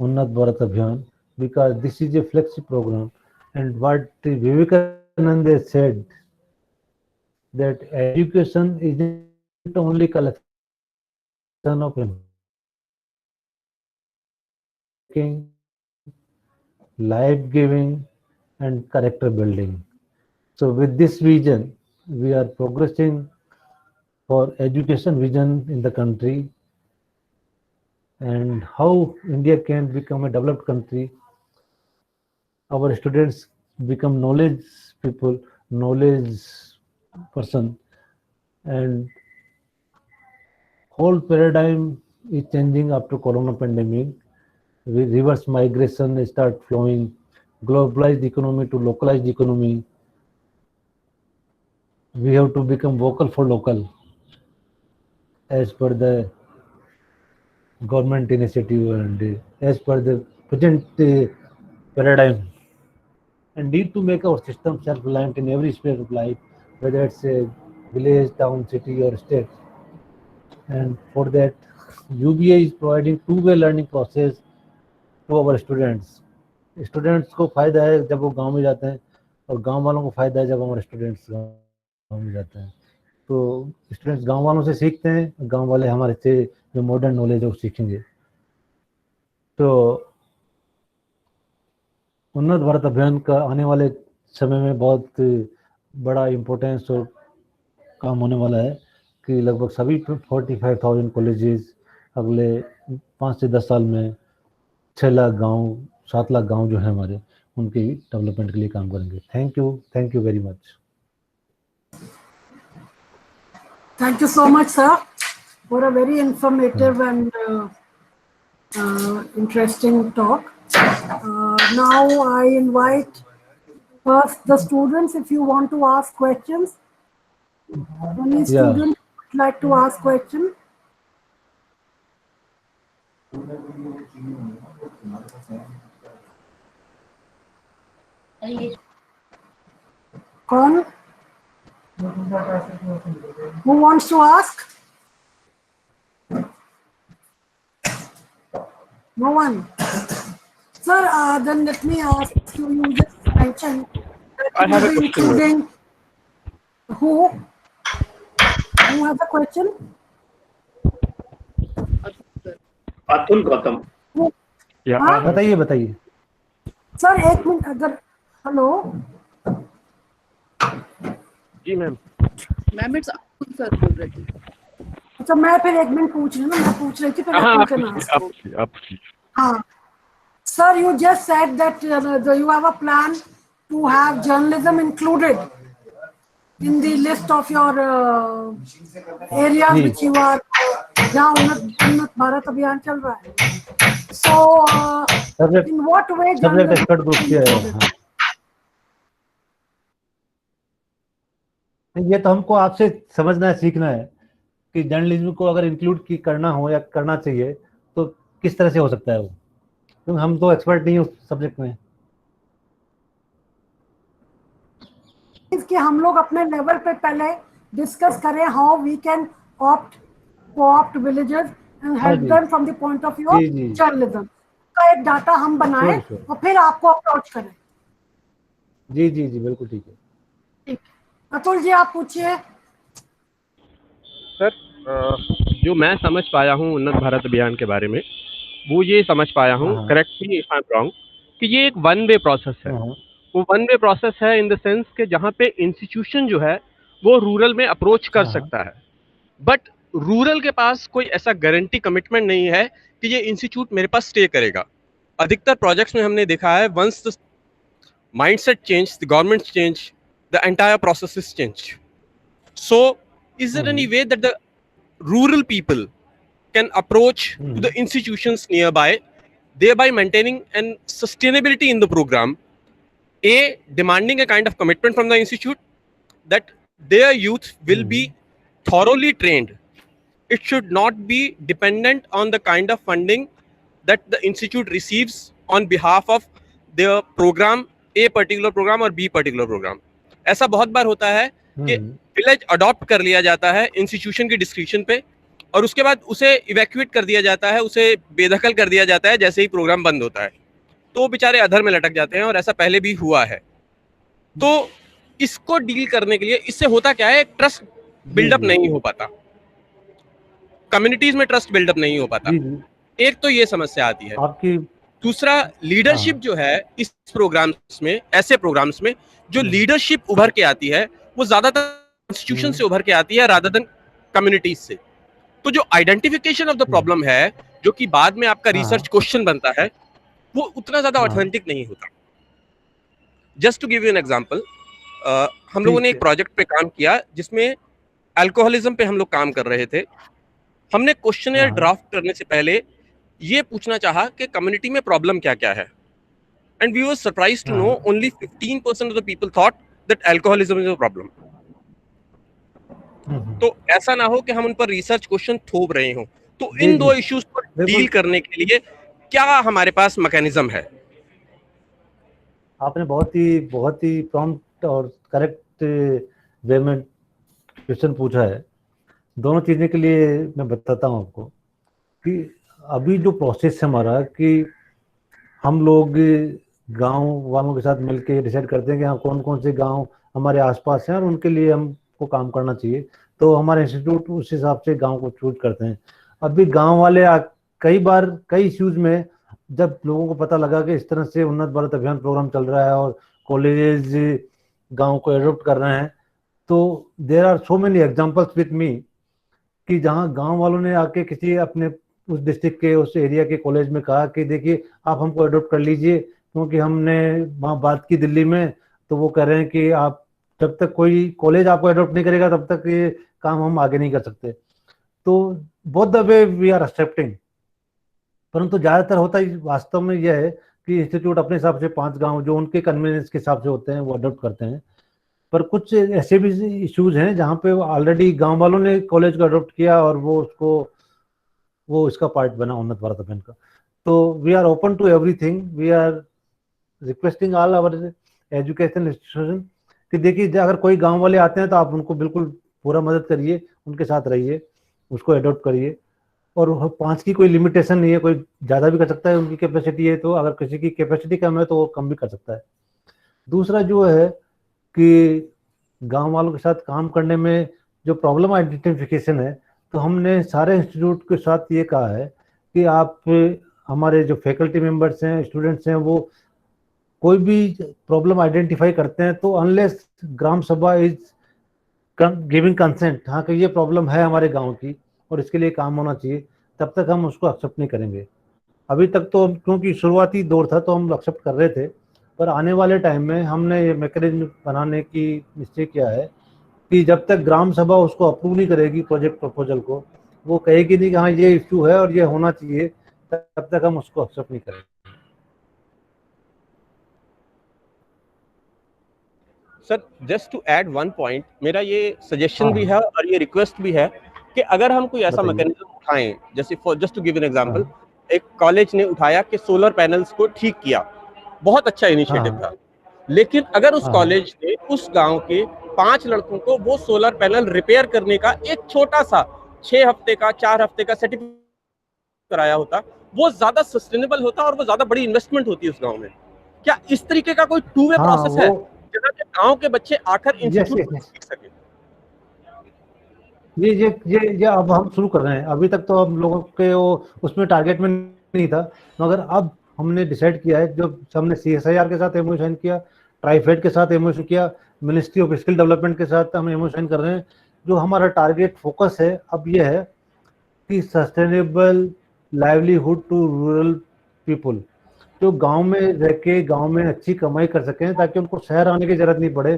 Unnat Bharat Abhiyan, because this is a flexi program. And what Vivekananda said, that education isn't only collection of information, life-giving and character building. So with this vision, we are progressing for education vision in the country, and how India can become a developed country. Our students become knowledge people, knowledge person, and whole paradigm is changing after Corona pandemic. Reverse migration start flowing, globalized economy to localized economy. We have to become vocal for local as per the government initiative and as per the present paradigm, and need to make our system self-reliant in every sphere of life, whether it's a village, town, city, or state. And for that, UBA is providing two-way learning process to our students. Students को फायदा है जब वो गांव में जाते हैं, और गांव वालों को फायदा है जब हमारे स्टूडेंट्स गांव में जाते हैं. तो स्टूडेंट्स गांव वालों से सीखते हैं, गांव वाले हमारे से जो मॉडर्न नॉलेज है वो सीखेंगे. तो उन्नत भारत अभियान का आने वाले समय में बहुत बड़ा इम्पोर्टेंस और काम होने वाला है कि लगभग सभी 45,000 कॉलेजेस अगले 5 से 10 साल में 6 लाख गांव, 7 लाख गांव जो है हमारे, उनके डेवलपमेंट के लिए काम करेंगे. Thank you very much. Thank you so much, sir, for a very informative and interesting talk. Now I invite first the students, if you want to ask questions. Any student would like to ask question? Kaun? Who wants to ask? No one. Sir, then let me ask you. You just mentioned that I have a you will be question. including who? Who has a question? Atul Gautam. हाँ? बताइए. Sir एक minute, अगर hello. जी ma'am. Ma'am it's Atul sir बोल रहे थे. अच्छा, मैं फिर एक मिनट पूछ रही हूँ ना, मैं पूछ रही थी फिर अतुल का नाम. हाँ. Sir, you just said that you have a plan to have journalism included in the list of your areas which you are जहाँ उन्नत भारत अभियान चल रहा है. So, in what way subject expert group किया है. ये तो हमको आपसे समझना है, सीखना है कि जर्नलिज्म को अगर इंक्लूड करना हो या करना चाहिए तो किस तरह से हो सकता है वो, क्योंकि हम तो एक्सपर्ट नहीं है उस सब्जेक्ट में. कि हम लोग अपने लेवल पे पहले डिस्कस करें how we can co-opt villagers and help them from the point of view of journalism. का एक डाटा हम बनाएं Sure, sure. और फिर आपको अप्रोच करें। जी जी जी बिल्कुल ठीक है। ठीक, अतुल जी आप पूछिए। सर जो मैं समझ पाया हूँ उन्नत भारत अभियान के बारे में, वो ये समझ पाया हूँ, हाँ correct me if I am wrong, कि ये एक वन वे प्रोसेस है। हाँ वो वन वे प्रोसेस है इन द सेंस कि जहाँ पे इंस्टीट्यूशन जो है वो रूरल में अप्रोच कर हाँ सकता है, बट रूरल के पास कोई ऐसा गारंटी कमिटमेंट नहीं है कि ये इंस्टीट्यूट मेरे पास स्टे करेगा। अधिकतर प्रोजेक्ट्स में हमने देखा है, once the mindset change, the government change, the entire process is change. So, is there any way that the rural people can approach to the institutions nearby, thereby maintaining an sustainability in the program? A, demanding a kind of commitment from the institute that their youth will be thoroughly trained. It should not be dependent on the kind of funding that the institute receives on behalf of their program, A particular program or B particular program. ऐसा बहुत बार होता है कि village adopt कर लिया जाता है institution की डिस्क्रिप्शन पे, और उसके बाद उसे इवैक्यूएट कर दिया जाता है, उसे बेदखल कर दिया जाता है जैसे ही प्रोग्राम बंद होता है, तो वो बेचारे अधर में लटक जाते हैं, और ऐसा पहले भी हुआ है। तो इसको डील करने के लिए, इससे होता क्या है, ट्रस्ट बिल्डअप नहीं हो पाता, कम्युनिटीज में ट्रस्ट बिल्डअप नहीं हो पाता। एक तो ये समस्या आती है आपकी। दूसरा, लीडरशिप जो है इस प्रोग्राम्स में, ऐसे प्रोग्राम्स में जो लीडरशिप उभर के आती है वो ज्यादातर इंस्टीट्यूशन से उभर के आती है रादर देन कम्युनिटीज से। तो जो आइडेंटिफिकेशन ऑफ द प्रॉब्लम है, जो कि बाद में आपका रिसर्च क्वेश्चन बनता है, वो उतना ज्यादा ऑथेंटिक नहीं होता। Just to give you an example, हम लोगों ने एक प्रोजेक्ट पे काम किया जिसमें अल्कोहलिज्म पे हम लोग काम कर रहे थे। हमने क्वेश्चनर ड्राफ्ट करने से पहले ये पूछना चाहा कि कम्युनिटी में प्रॉब्लम क्या क्या है, and we were surprised to know only 15% of the people thought that alcoholism is a problem. तो ऐसा ना हो कि हम उन पर रिसर्च क्वेश्चन थोप रहे हो। तो इन दो इश्यूज पर डील करने के लिए क्या हमारे पास मैकेनिज्म है? आपने बहुत ही प्रॉम्प्ट और करेक्ट वे में क्वेश्चन पूछा है। दोनों चीज़ें के लिए मैं बताता हूँ आपको कि अभी जो प्रोसेस है हमारा, कि हम लोग गांव वालों के साथ मिलके डिसाइड करते हैं कि हाँ कौन कौन से गांव हमारे आसपास हैं और उनके लिए हमको काम करना चाहिए। तो हमारे इंस्टीट्यूट उस हिसाब से गांव को चूज करते हैं। अभी गांव वाले कई बार कई इश्यूज में जब लोगों को पता लगा कि इस तरह से उन्नत भारत अभियान प्रोग्राम चल रहा है और कॉलेजेस गांव को एडॉप्ट कर रहे हैं, तो there are so many examples with me कि जहां गांव वालों ने आके किसी अपने उस डिस्ट्रिक्ट के उस एरिया के कॉलेज में कहा कि देखिए आप हमको एडॉप्ट कर लीजिए, क्योंकि हमने वहाँ बात की दिल्ली में, तो वो कह रहे हैं कि आप जब तक कोई कॉलेज आपको एडॉप्ट नहीं करेगा तब तक ये काम हम आगे नहीं कर सकते। तो both the way we are accepting, परंतु ज़्यादातर होता ही वास्तव में यह है कि इंस्टीट्यूट अपने हिसाब से 5 गांव जो उनके कन्वीनियंस के हिसाब से होते हैं वो अडॉप्ट करते हैं। पर कुछ ऐसे भी इश्यूज हैं जहाँ पे ऑलरेडी गांव वालों ने कॉलेज को अडॉप्ट किया और वो इसका पार्ट बना उन्नत भारत अभियान का। तो we are open to everything, we are requesting all our education institution कि देखिए अगर कोई गांव वाले आते हैं तो आप उनको बिल्कुल पूरा मदद करिए, उनके साथ रहिए, उसको एडॉप्ट करिए। और 5 की कोई लिमिटेशन नहीं है, कोई ज़्यादा भी कर सकता है, उनकी कैपेसिटी है। तो अगर किसी की कैपेसिटी कम है तो वो कम भी कर सकता है। दूसरा जो है कि गांव वालों के साथ काम करने में जो प्रॉब्लम आइडेंटिफिकेशन है, तो हमने सारे इंस्टीट्यूट के साथ ये कहा है कि आप हमारे जो फैकल्टी मेंबर्स हैं, स्टूडेंट्स हैं, वो कोई भी प्रॉब्लम आइडेंटिफाई करते हैं तो अनलेस ग्राम सभा इज गिविंग कंसेंट, हाँ कि ये प्रॉब्लम है हमारे गांव की और इसके लिए काम होना चाहिए, तब तक हम उसको एक्सेप्ट नहीं करेंगे। अभी तक तो क्योंकि शुरुआती दौर था तो हम एक्सेप्ट कर रहे थे, पर आने वाले टाइम में हमने ये मैकेनिज्म बनाने की निश्चय किया है कि जब तक ग्राम सभा उसको अप्रूव नहीं करेगी प्रोजेक्ट प्रपोजल को, वो कहेगी नहीं कि हाँ ये इश्यू है और ये होना चाहिए, तब तक हम उसको एक्सेप्ट नहीं करेंगे। Sir just to add one point, मेरा ये सजेशन भी है और ये रिक्वेस्ट भी है कि अगर हम कोई ऐसा मैकेनिज्म उठाएं, जैसे for just to give an example, एक कॉलेज ने उठाया कि सोलर पैनल्स को ठीक किया, बहुत अच्छा इनिशिएटिव था, लेकिन अगर उस कॉलेज ने उस गांव के 5 लड़कों को वो सोलर पैनल रिपेयर करने का एक छोटा सा 6 हफ्ते का 4 हफ्ते का सर्टिफिकेट कराया होता, वो ज्यादा सस्टेनेबल होता और वो ज्यादा बड़ी इन्वेस्टमेंट होती है उस गांव में। क्या इस तरीके का कोई टू वे हाँ प्रोसेस है वो जहाँ के गांव के बच्चे आकर यस इंस्टीट्यूट यस यस सीख सके? ये अब हम शुरू कर रहे हैं। अभी तक तो हम लोगों के वो उसमें टारगेट में नहीं था, मगर अब हमने डिसाइड किया है, जब हमने CSIR के साथ एमओयू साइन किया, ट्राइफेड के साथ एमओयू किया, मिनिस्ट्री ऑफ स्किल डेवलपमेंट के साथ हम एमओयू साइन कर रहे हैं। जो हमारा टारगेट फोकस है अब ये है कि sustainable livelihood to rural people, जो गांव में रह के गांव में अच्छी कमाई कर सकें ताकि उनको शहर आने की जरूरत नहीं पड़े,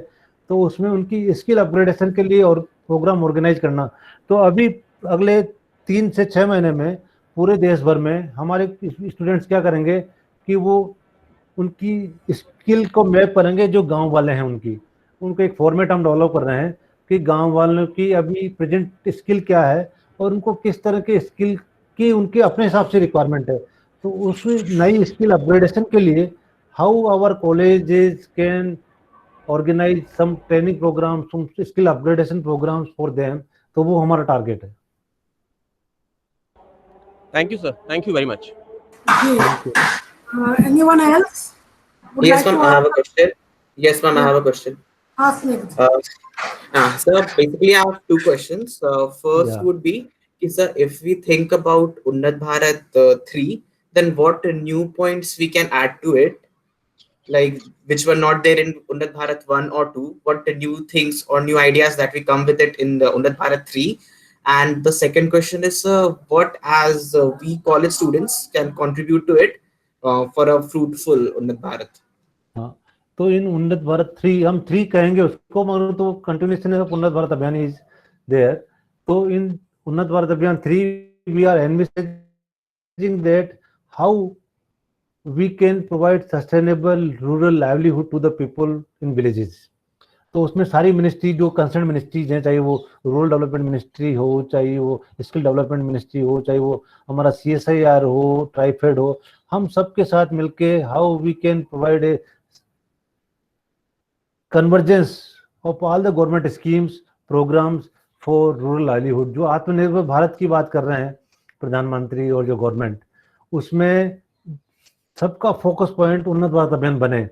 तो उसमें उनकी स्किल अपग्रेडेशन के लिए और प्रोग्राम ऑर्गेनाइज करना। तो अभी अगले 3 से 6 महीने में पूरे देश भर में हमारे स्टूडेंट्स क्या करेंगे कि वो उनकी स्किल को मैप करेंगे, जो गांव वाले हैं उनको एक फॉर्मेट हम डेवलप कर रहे हैं कि गांव वालों की अभी प्रेजेंट स्किल क्या है और उनको किस तरह के स्किल की उनके अपने हिसाब से रिक्वायरमेंट है। तो उस नई स्किल अपग्रेडेशन के लिए how our colleges can organise some training programme, some skill upgradation programmes for them, तो वो हमारा टारगेट है। Thank you sir, thank you very much. Anyone else? Would Yes, like ma'am, to I have a question. Yes, ma'am, I Yeah. have a question. ask me? So basically, I have two questions. First Yeah. would be, sir, if we think about Unnat Bharat 3, then what new points we can add to it, like which were not there in Unnat Bharat 1 or 2? What the new things or new ideas that we come with it in the Unnat Bharat 3? And the second question is, what as we college students can contribute to it for a fruitful Unnat Bharat? हाँ, तो इन उन्नत भारत 3, हम 3 कहेंगे उसको, मगर तो continuation of Unnat Bharat Abhiyan is there. तो इन Unnat Bharat Abhiyan 3 we are envisaging that how we can provide sustainable rural livelihood to the people in villages. तो उसमें सारी मिनिस्ट्री जो कंसर्न मिनिस्ट्रीज हैं, चाहे वो रूरल डेवलपमेंट मिनिस्ट्री हो, चाहे वो स्किल डेवलपमेंट मिनिस्ट्री हो, चाहे वो हमारा CSIR हो, ट्राइफेड हो, हम सबके साथ मिलके how we can provide a convergence of all the government schemes programmes for rural livelihood. जो आत्मनिर्भर भारत की बात कर रहे हैं प्रधानमंत्री और जो गवर्नमेंट, उसमें सबका फोकस पॉइंट उन्नत भारत अभियान बने,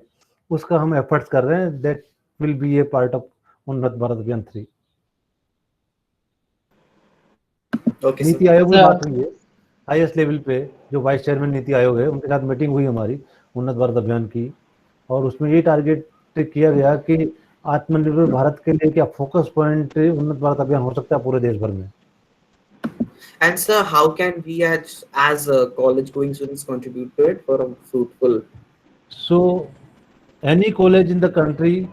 उसका हम एफर्ट्स कर रहे हैं। That will be A part of Unnat Bharat Abhiyan 3। Okay, नीति sir. आयोग में बात हुई है हाईएस्ट लेवल पे, जो वाइस चेयरमैन नीति आयोग है उनके साथ मीटिंग हुई हमारी उन्नत भारत अभियान की, और उसमें ये टारगेट किया गया कि आत्मनिर्भर भारत के लिए क्या फोकस पॉइंट उन्नत भारत अभियान हो सकता है पूरे देश भर में। And sir, how can we as college going students contribute to it for a fruitful? So any college in the country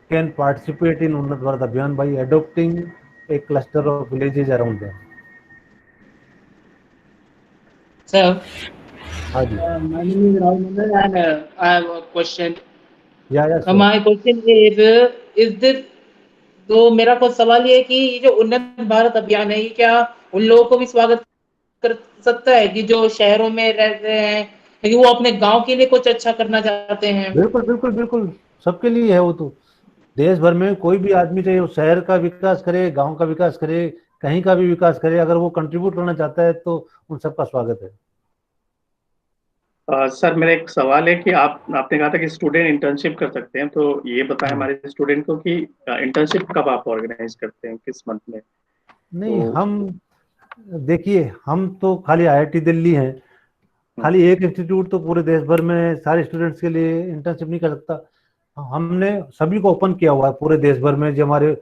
can participate in Unnat Bharat Abhiyan by adopting a cluster of villages around them. Sir, हाँ जी, my name is Rahul Mandal and I have a question. या My question is this, तो मेरा कुछ सवाल ये है कि ये जो उन्नत भारत अभियान है, ये क्या उन लोगों को भी स्वागत कर सकता है कि जो शहरों में रह रहे हैं लेकिन वो अपने गांव के लिए कुछ अच्छा करना चाहते हैं? बिल्कुल बिल्कुल बिल्कुल, सबके लिए है वो। तो देश भर में कोई भी आदमी, चाहे वो शहर का विकास करे, गांव का विकास करे, कहीं का भी विकास करे, अगर वो कंट्रीब्यूट करना चाहता है तो उन सबका स्वागत है। सर, मेरा एक सवाल है कि आपने कहा था कि स्टूडेंट इंटर्नशिप कर सकते हैं, तो ये बताएं हमारे स्टूडेंट को कि इंटर्नशिप कब आप ऑर्गेनाइज करते हैं, किस मंथ में? नहीं, हम देखिए, हम तो खाली IIT दिल्ली हैं, खाली एक इंस्टीट्यूट तो पूरे देश भर में सारे स्टूडेंट्स के लिए इंटर्नशिप नहीं कर सकता। हमने सभी को ओपन किया हुआ है पूरे देश भर में, जो हमारे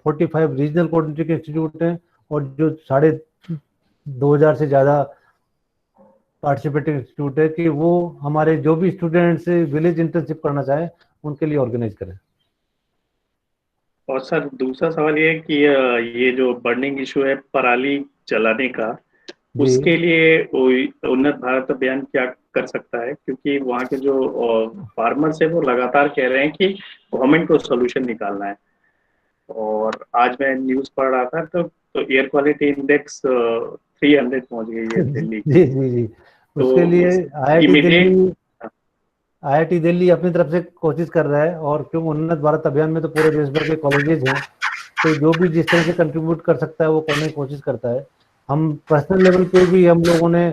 45 रीजनल कोऑर्डिनेटिंग इंस्टीट्यूट हैं और जो 2500 से ज़्यादा पार्टिसिपेटिंग इंस्टीट्यूट है, कि वो हमारे जो भी स्टूडेंट्स विलेज इंटर्नशिप करना चाहें उनके लिए ऑर्गेनाइज करें। और सर, दूसरा सवाल ये है कि ये जो बर्निंग इशू है पराली जलाने का, उसके लिए उन्नत भारत अभियान क्या कर सकता है? क्योंकि वहाँ के जो फार्मर्स है वो लगातार कह रहे हैं कि गवर्नमेंट को सोल्यूशन निकालना है। और आज मैं न्यूज़ पढ़ रहा था तो एयर क्वालिटी इंडेक्स 300 पहुंच गई है दिल्ली। जी। उसके लिए IIT दिल्ली अपनी तरफ से कोशिश कर रहा है, और क्योंकि उन्नत भारत अभियान में तो पूरे देश भर के कॉलेजेस हैं, तो जो भी जिस तरह से कंट्रीब्यूट कर सकता है वो करने की कोशिश करता है। हम पर्सनल लेवल पे भी हम लोगों ने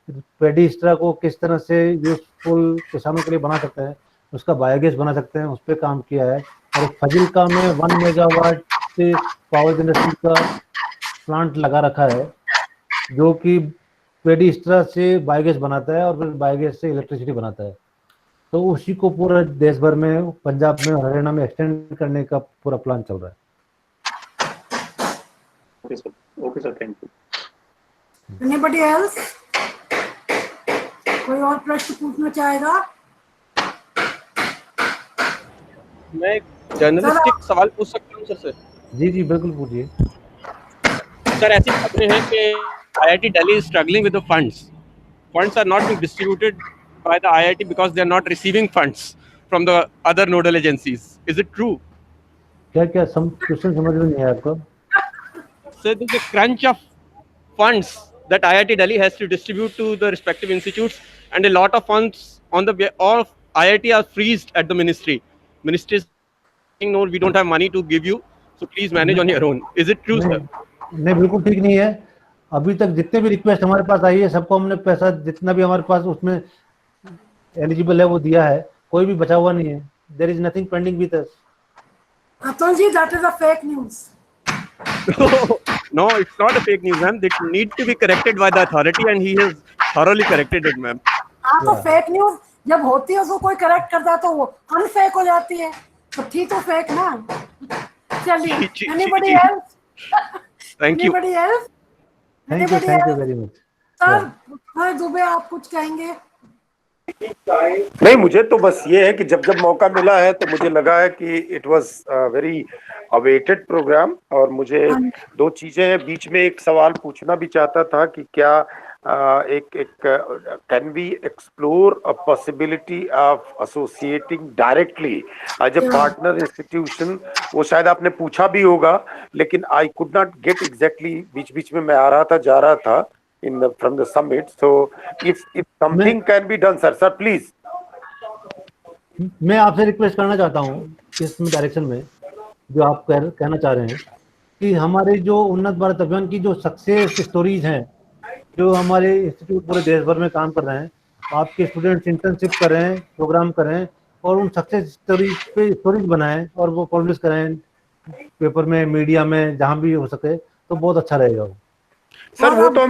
पेडिस्ट्रा को किस तरह से यूजफुल किसानों के लिए बना सकते हैं, उसका बायोगैस बना सकते हैं, उस पर काम किया है। और एक फजिल्का में 1 मेगावाट से पावर जनरेशन का प्लांट लगा रखा है, जो कि पेडिस्ट्रा से बायोगैस बनाता है और फिर बायोगैस से इलेक्ट्रिसिटी बनाता है। तो उसी को पूरा देश भर में, पंजाब में, हरियाणा में एक्सटेंड करने का पूरा प्लान चल रहा है। Okay sir, thank you. Anybody else? कोई और प्रश्न पूछना चाहेगा? मैं एक जर्नलिस्टिक सवाल पूछ सकता हूँ सर से? जी जी बिल्कुल पूछिए। सर, ऐसी खबरें हैं कि IIT Delhi is struggling with the funds. Funds are not being distributed by the IIT because they are not receiving funds from the other nodal agencies. Is it true? क्या क्या question समझ में नहीं आया आपको? So there's a crunch of funds that IIT Delhi has to distribute to the respective institutes, and a lot of funds on the all of IIT are freezed at the ministry. Ministry is saying, no, we don't have money to give you, so please manage on your own. Is it true, sir? नहीं, बिल्कुल ठीक नहीं है। अभी तक जितने भी request हमारे पास आई है, सबको हमने पैसा जितना भी हमारे पास उसमें एलिजिबल है वो दिया है, कोई भी बचा हुआ नहीं है। There is nothing pending with us. Atul ji, that is a fake news. No, it's not a fake news, ma'am. It need to be corrected by the authority, and he has thoroughly corrected it, ma'am. हाँ, तो fake news जब होती है उसको कोई correct करता है तो वो अनफेक हो जाती है, तो थी तो फेक ना। चलिए, anybody else? Thank you. Anybody else? Thank you very much. Sir Dubey, आप कुछ कहेंगे? नहीं, मुझे तो बस ये है कि जब जब मौका मिला है तो मुझे लगा है कि it was very awaited programme. और मुझे दो चीजें हैं, बीच में एक सवाल पूछना भी चाहता था कि क्या can we explore a possibility of associating directly as a partner institution. वो शायद आपने पूछा भी होगा, लेकिन I could not get exactly, बीच बीच में मैं आ रहा था, जा रहा था from the summit. So if something can be done, sir please. मैं आपसे रिक्वेस्ट करना चाहता हूँ इस डायरेक्शन में, जो आप कहना चाह रहे हैं कि हमारे जो उन्नत भारत अभियान की जो सक्सेस स्टोरीज हैं, जो हमारे इंस्टीट्यूट पूरे देश भर में काम कर रहे हैं, आपके स्टूडेंट्स इंटर्नशिप कर रहे हैं, प्रोग्राम कर रहे हैं, और उन सक्सेस स्टोरीज पे स्टोरीज बनाएं और वो पब्लिश करें पेपर में, मीडिया में, जहाँ भी हो सके, तो बहुत अच्छा रहेगा वो। सर वो तो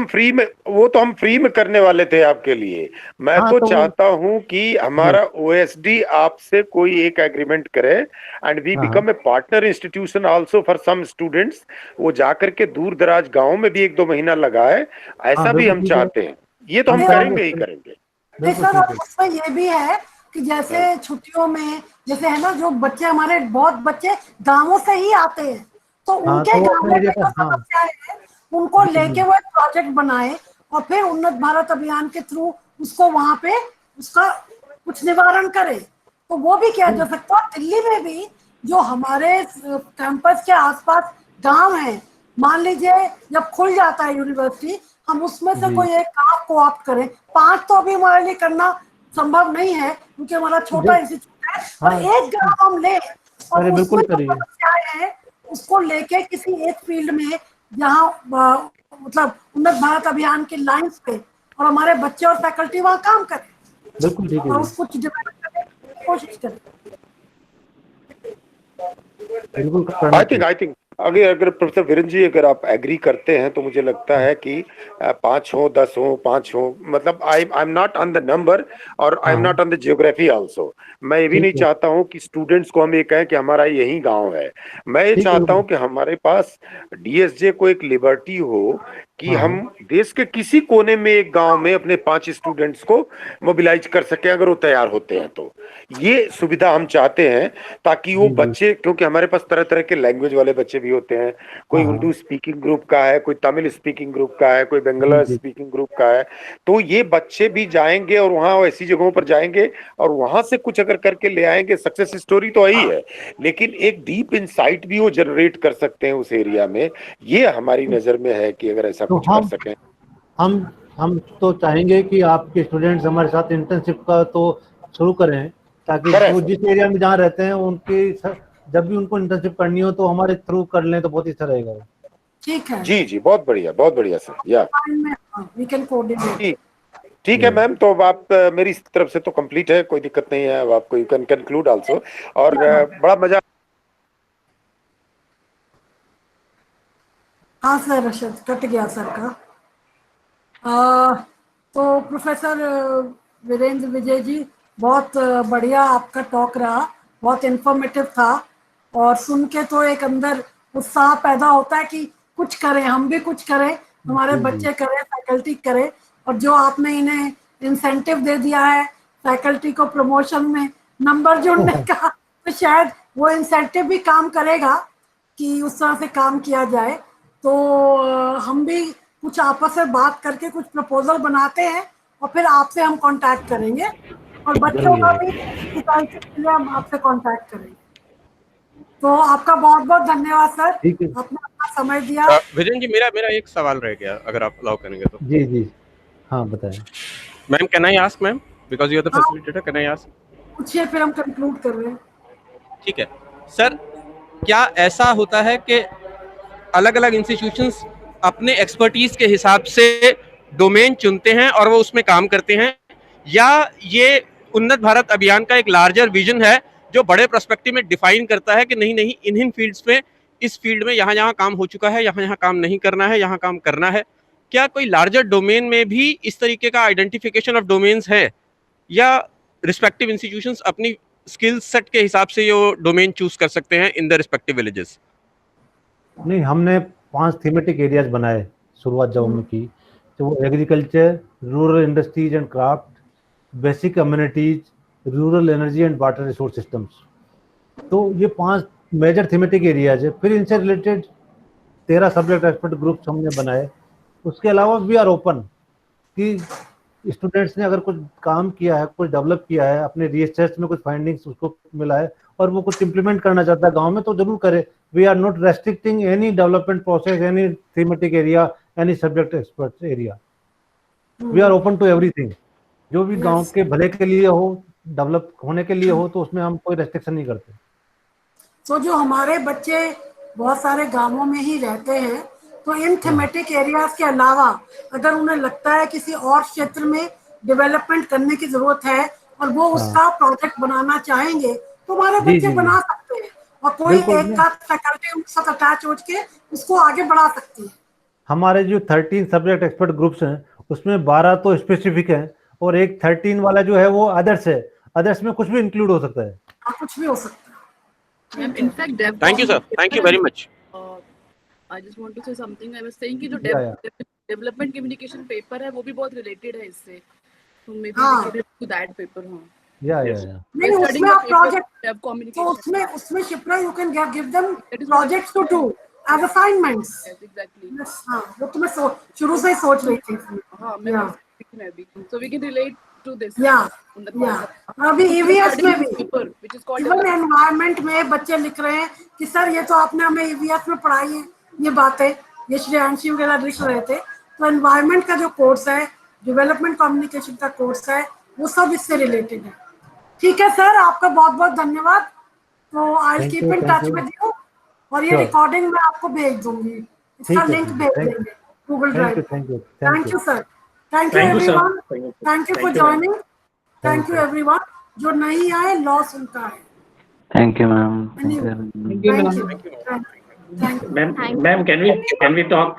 हम फ्री में करने वाले थे आपके लिए। मैं तो चाहता हूं कि हमारा OSD आपसे कोई एक एग्रीमेंट करे and we become a partner institution also for some students. वो जाकर के दूर दराज गांव में भी 1-2 महीना लगाए, ऐसा भी हम चाहते हैं। ये तो हम करेंगे ही करेंगे। सर, उसमें ये भी है कि जैसे छुट्टियों में, जैसे है ना, जो बच्चे हमारे, बहुत बच्चे गाँवों से ही आते हैं, तो उनके गाँव में समस्याएं हैं, उनको लेके वो एक प्रोजेक्ट बनाए और फिर उन्नत भारत अभियान के थ्रू उसको वहां पे उसका कुछ निवारण करे, तो वो भी किया जा सकता है। दिल्ली में भी जो हमारे कैंपस के आसपास गांव हैं, मान लीजिए जब खुल जाता है यूनिवर्सिटी, हम उसमें से कोई एक गांव को ऑप्ट करें। 5 तो अभी हमारे लिए करना संभव नहीं है क्योंकि हमारा छोटा इंस्टीट्यूट है, और एक गांव हम ले और उसमें जो समस्याएं हैं उसको लेके किसी एक फील्ड में, जहाँ मतलब उन्नत भारत अभियान के लाइंस पे, और हमारे बच्चे और फैकल्टी वहाँ काम करें, बिल्कुल ठीक है, और उसको डेवलप करने की कोशिश करें। आई थिंक अगर प्रोफेसर वीरेंद्र जी, अगर आप एग्री करते हैं तो मुझे लगता है कि 5 हो, 10 हो, 5 हो, मतलब I am not on the number और I am not on the geography also. मैं ये भी नहीं चाहता हूं कि स्टूडेंट्स को हम ये कहें कि हमारा यही गांव है। मैं ये चाहता हूं कि हमारे पास DSJ को एक लिबर्टी हो कि हम देश के किसी कोने में एक गांव में अपने 5 स्टूडेंट्स को मोबिलाइज कर सके, अगर वो तैयार होते हैं तो। ये सुविधा हम चाहते हैं ताकि वो बच्चे, क्योंकि हमारे पास तरह तरह के लैंग्वेज वाले बच्चे भी होते हैं, कोई उर्दू स्पीकिंग ग्रुप का है, कोई तमिल स्पीकिंग ग्रुप का है, कोई बंगला स्पीकिंग ग्रुप का है, तो ये बच्चे भी जाएंगे और वहाँ ऐसी जगहों पर जाएंगे और वहां से कुछ अगर करके ले आएंगे। सक्सेस स्टोरी तो ही है, लेकिन एक डीप इनसाइट भी वो जनरेट कर सकते हैं उस एरिया में। ये हमारी नजर में है कि अगर ऐसा तो कुछ कर सकें। हम तो चाहेंगे कि आपके स्टूडेंट्स हमारे साथ इंटर्नशिप का तो शुरू करें, ताकि वो जिस एरिया में जहाँ रहते हैं उनकी जब भी उनको इंटर्नशिप करनी हो तो हमारे थ्रू कर लें तो बहुत ही अच्छा रहेगा। ठीक है जी, बहुत बढ़िया सर। या वी कैन कोऑर्डिनेट। ठीक है मैम, तो अब आप मेरी तरफ से तो कंप्लीट है, कोई दिक्कत नहीं है, अब आपको यू कैन कंक्लूड आल्सो। और बड़ा मजा। हाँ सर, रशद कट गया सर का। तो प्रोफेसर वीरेंद्र विजय जी, बहुत बढ़िया आपका टॉक रहा, बहुत इंफॉर्मेटिव था, और सुन के तो एक अंदर उत्साह पैदा होता है कि कुछ करें, हम भी कुछ करें, हमारे बच्चे करें, फैकल्टी करे। और जो आपने इन्हें इंसेंटिव दे दिया है फैकल्टी को प्रमोशन में नंबर जोड़ने का, तो शायद वो इंसेंटिव भी काम करेगा कि उस तरह से काम किया जाए। तो हम भी कुछ आपस में बात करके कुछ प्रपोजल बनाते हैं और फिर आपसे हम कांटेक्ट करेंगे, और बच्चों का भी के लिए हम आपसे कांटेक्ट करेंगे। तो आपका बहुत बहुत धन्यवाद सर, आपने अपना समय दिया। विजन जी, मेरा एक सवाल रह गया, अगर आप अलाउ करेंगे तो। जी हाँ बताएं ma'am, can I ask ma'am, because you are the facilitator, can I ask? पूछिए, फिर हम कंक्लूड कर रहे हैं। ठीक है सर, क्या ऐसा होता है कि अलग अलग इंस्टीट्यूशंस अपने एक्सपर्टीज के हिसाब से डोमेन चुनते हैं और वो उसमें काम करते हैं, या ये उन्नत भारत अभियान का एक लार्जर विजन है जो बड़े पर्सपेक्टिव में डिफाइन करता है कि नहीं इन फील्ड्स में, इस फील्ड में यहाँ काम हो चुका है, यहाँ काम नहीं करना है, यहाँ काम करना है? क्या कोई लार्जर डोमेन में भी इस तरीके का आइडेंटिफिकेशन ऑफ डोमेन्स है, या रिस्पेक्टिव इंस्टीट्यूशंस अपनी स्किल सेट के हिसाब से ये डोमेन चूज कर सकते हैं इन द रिस्पेक्टिव विलेजेस? नहीं, हमने 5 थीमेटिक एरियाज बनाए, शुरुआत जब हमने की, तो वो agriculture, rural industries and craft, basic communities, rural energy and water resource systems. तो ये 5 मेजर थीमेटिक एरियाज है। फिर इनसे रिलेटेड 13 सब्जेक्ट एक्सपर्ट ग्रुप्स हमने बनाए। उसके अलावा वी आर ओपन कि स्टूडेंट्स ने अगर कुछ काम किया है, कुछ डेवलप किया है, अपने रिसर्च में कुछ फाइंडिंग्स उसको मिला है और वो कुछ इम्प्लीमेंट करना चाहता है गांव में, तो जरूर करे। We are not restricting any development process, any thematic area, any subject expert area. We are open to everything. जो भी गांव के भले के लिए हो, डेवलप होने के लिए हो, तो उसमें हम कोई रेस्ट्रिक्शन नहीं करते। तो जो हमारे बच्चे बहुत सारे गांवों में ही रहते हैं, तो इन थीमेटिक एरियाज के अलावा अगर उन्हें लगता है किसी और क्षेत्र में डेवलपमेंट करने की जरूरत है और वो उसका प्रोजेक्ट बनाना चाहेंगे, तो हमारे बच्चे बना सकते हैं, और कोई एक का फैकल्टी उनके साथ अटैच हो के उसको आगे बढ़ा सकती है। हमारे जो 13 सब्जेक्ट एक्सपर्ट ग्रुप्स हैं, उसमें 12 तो स्पेसिफिक हैं और एक 13 वाला जो है वो अदर्स है। अदर्स में कुछ भी इंक्लूड हो सकता है, कुछ भी हो सकता है। In fact, thank you sir, thank you very much. I just want to say something. I was saying कि जो डेवलपमेंट कम्युनिकेशन पेपर है वो भी बहुत रिलेटेड है इससे, तो may be related to that paper. या नहीं, उसमें आप प्रोजेक्ट, तो उसमें Shipra you can give them projects to do as assignments. Exactly, हां, वो तो मैं शुरू से ही सोच रही थी। हां, मैं भी, so we can relate to this. अभी ईवीएस में भी इवन एनवायरनमेंट में बच्चे लिख रहे हैं कि सर ये तो आपने हमें ईवीएस में पढ़ाई है ये बातें, ये श्रेयांशी वगैरह लिख रहे थे। तो एनवायरनमेंट का जो कोर्स है, डेवलपमेंट कम्युनिकेशन का कोर्स है, वो सब इससे रिलेटेड है। ठीक है सर, आपका बहुत बहुत धन्यवाद। तो I keep in touch with you, और ये रिकॉर्डिंग मैं आपको भेज दूंगी, इसका लिंक भेज देंगे Google drive. Thank you sir, thank you everyone, thank you for joining, thank you everyone. जो नहीं आए लॉस उनका है। Thank you ma'am. Ma'am, can we talk